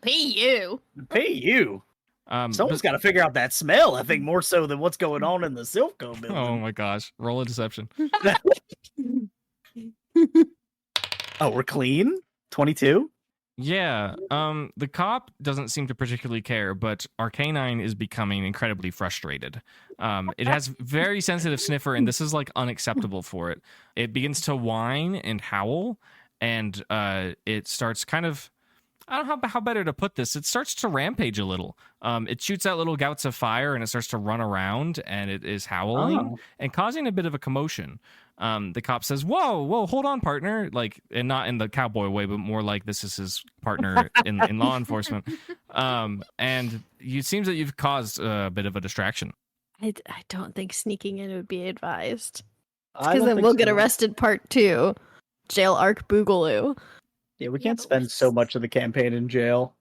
Pay you. Pay you. Someone's but- got to figure out that smell. I think more so than what's going on in the Silco building. oh my gosh, roll a deception. Oh, we're clean. 22. Yeah, the cop doesn't seem to particularly care, but Arcanine is becoming incredibly frustrated. It has very sensitive sniffer, and this is like unacceptable for it. It begins to whine and howl, and it starts kind of, I don't know how better to put this. It starts to rampage a little. It shoots out little gouts of fire, and it starts to run around, and it is howling and causing a bit of a commotion. The cop says, whoa, hold on, partner. Like, and not in the cowboy way, but more like this is his partner in law enforcement. And it seems that you've caused a bit of a distraction. I don't think sneaking in would be advised. I Because don't then think we'll get so. arrested part 2. Jail arc boogaloo. Yeah, we Yeah, can't but spend we're so much of the campaign in jail.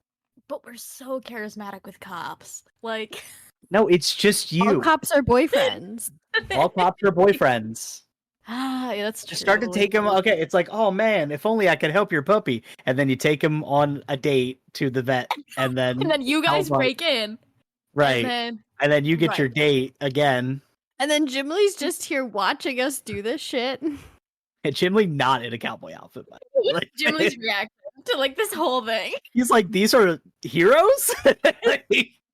But we're so charismatic with cops. Like, No, it's just All you. cops are boyfriends. All cops are boyfriends. yeah, that's true. Just start to take him. Okay, it's like, oh man, if only I could help your puppy. And then you take him on a date to the vet, and then And then you guys How about- break in. right, And then, you get your right. date again. And then Jimly's just here watching us do this shit. And Chimley not in a cowboy outfit. By the way. Like, Julie's reaction to like this whole thing. he's like, these are heroes.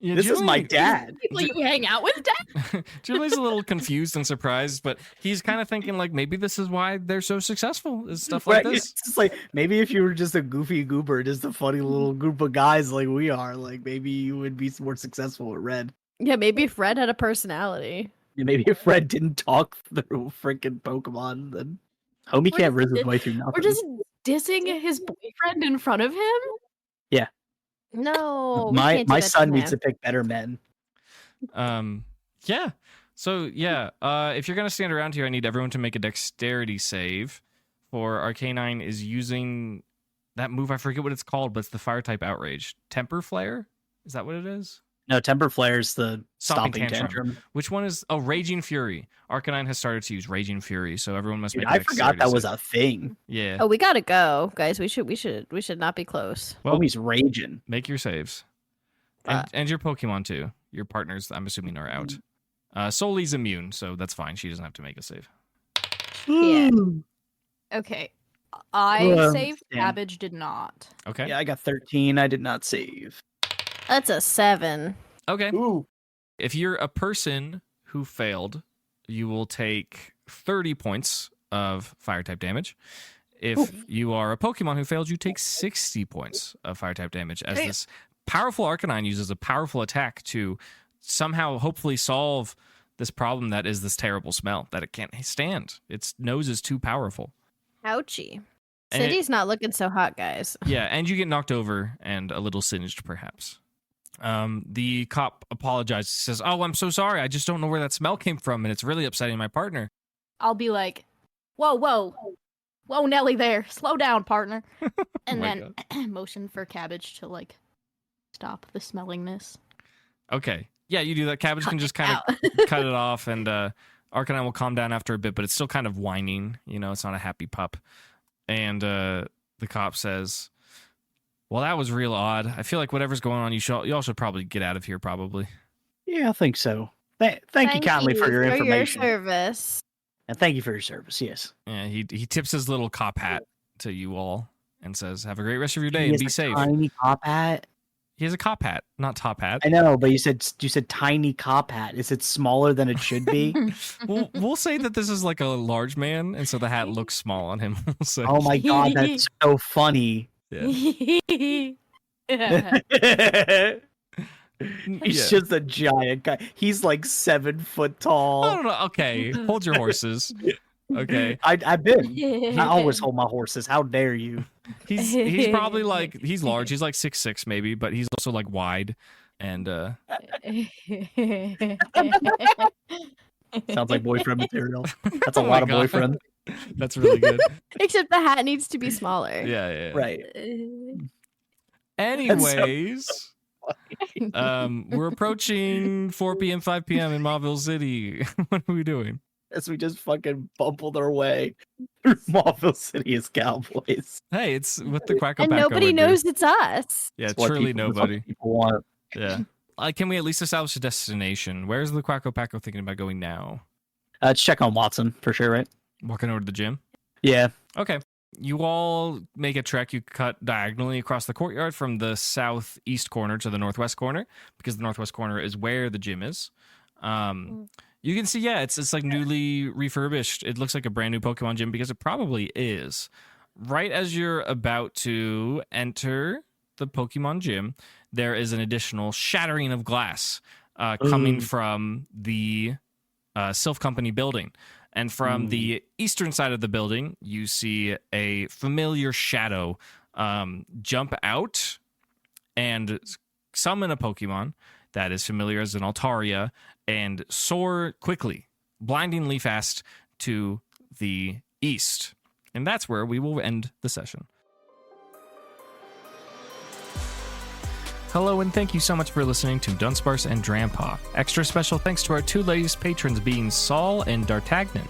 Yeah, This is my Julie- dad. People you hang out with, Dad. Julie's a little confused and surprised, but he's kind of thinking like maybe this is why they're so successful. Is stuff like Right, this. it's just like maybe if you were just a goofy goober, just a funny little group of guys like we are, like maybe you would be more successful at Red. Yeah, maybe if Red had a personality. Yeah, maybe if Red didn't talk through freaking Pokemon, then homie We're can't just- riz his way through nothing. We're just dissing his boyfriend in front of him. No, we my can't do my that to son needs him. to pick better men. Yeah. So yeah, if you're gonna stand around here, I need everyone to make a dexterity save. For Arcanine is using that move. I forget what it's called, but it's the fire type outrage. Temper flare. Is that what it is? No, Temper Flare's the Stomping stomping tantrum. Which one is Raging Fury? Arcanine has started to use Raging Fury, so everyone must Dude, make. I forgot that was a thing. Yeah. Oh, we gotta go, guys. We should not be close. Well, Oh, he's raging. make your saves, and your Pokemon too. Your partners, I'm assuming, are out. Soli's immune, so that's fine. She doesn't have to make a save. Yeah. Okay. I Well, saved. damn. Cabbage did not. Okay. Yeah, I got 13. I did not save. That's a 7. Okay. Ooh. If you're a person who failed, you will take 30 points of fire type damage. If you are a Pokemon who failed, you take 60 points of fire type damage as this powerful Arcanine uses a powerful attack to somehow hopefully solve this problem that is this terrible smell that it can't stand. Its nose is too powerful. Ouchie. And Cindy's not looking so hot, guys. Yeah, and you get knocked over and a little singed, perhaps. The cop apologizes, says, "Oh, I'm so sorry. I just don't know where that smell came from, and it's really upsetting my partner." I'll be like, whoa, Nelly, there, slow down, partner, and my then motion for Cabbage to like stop the smellingness. Okay, yeah, you do that. Cabbage can just kind of cut it off, and Arcanine will calm down after a bit, but it's still kind of whining. You know, it's not a happy pup. And the cop says, "Well, that was real odd. I feel like whatever's going on, y'all should probably get out of here, probably." Yeah, I think so. Thank you kindly for your information. service. And thank you for your service, yes. Yeah, he tips his little cop hat to you all and says, "Have a great rest of your day He and has be a safe." Tiny cop hat. He has a cop hat, not top hat. I know, but you said tiny cop hat. Is it smaller than it should be? We'll say that this is like a large man, and so the hat looks small on him. We'll say. Oh my god, that's so funny. Yeah. He's just a giant guy. He's like 7 foot tall. I don't know. Okay, hold your horses. Okay, I've been. I always hold my horses. How dare you? he's probably like he's large. He's like 6'6" maybe, but he's also like wide and Sounds like boyfriend material. That's a Oh my lot of God. boyfriend. That's really good. Except the hat needs to be smaller. Yeah. Right. Anyways, we're approaching 4 p.m., 5 p.m. in Mauville City. What are we doing? As we just fucking bumbled our way through Mauville City as cowboys. Hey, it's what the Quacko And Packo nobody would do. knows it's us. Yeah, It's what truly people- it's what nobody. people want. Yeah. Can we at least establish a destination? Where's the Quacko Packo thinking about going now? Let's check on Watson for sure, right? Walking over to the gym? Yeah. Okay. You all make a trek. You cut diagonally across the courtyard from the southeast corner to the northwest corner, because the northwest corner is where the gym is. You can see, yeah, it's like newly refurbished. It looks like a brand new Pokemon gym because it probably is. Right as you're about to enter the Pokemon gym, there is an additional shattering of glass coming from the Sylph Company building. And from the eastern side of the building, you see a familiar shadow jump out and summon a Pokemon that is familiar as an Altaria and soar quickly, blindingly fast to the east. And that's where we will end the session. Hello, and thank you so much for listening to Dunsparce and Drampa. Extra special thanks to our two latest patrons being Saul and D'Artagnan.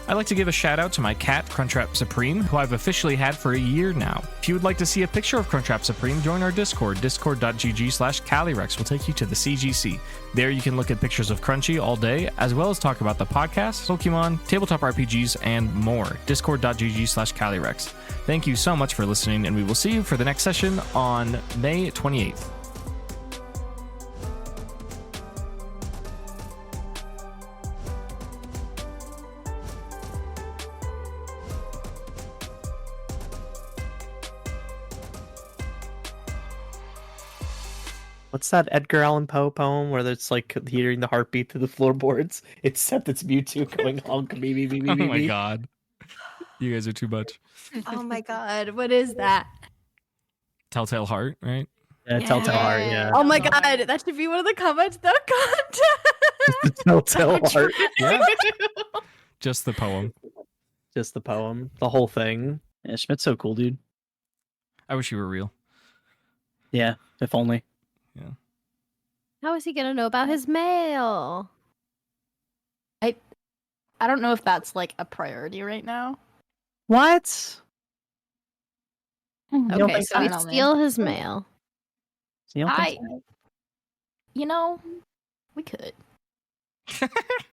I'd like to give a shout out to my cat, Crunchwrap Supreme, who I've officially had for a year now. If you would like to see a picture of Crunchwrap Supreme, join our Discord, discord.gg/Calyrex will take you to the CGC. There you can look at pictures of Crunchy all day, as well as talk about the podcast, Pokemon, tabletop RPGs, and more. discord.gg/Calyrex. Thank you so much for listening, and we will see you for the next session on May 28th. What's that Edgar Allan Poe poem where it's like hearing the heartbeat through the floorboards, except it's Mewtwo going honk me me me me Oh me. my god. You guys are too much. Oh my god, what is that? Telltale Heart, right? Yeah, Telltale Heart, yeah. Oh my god, that should be one of the comments. The content. Telltale Heart. Yeah. Just the poem. Just the poem. The whole thing. Yeah, Schmidt's so cool, dude. I wish you were real. Yeah, if only. Yeah. How is he gonna know about his mail? I don't know if that's like a priority right now. What? Okay, think so we I don't know, man. steal his mail. You don't think so? You know, we could.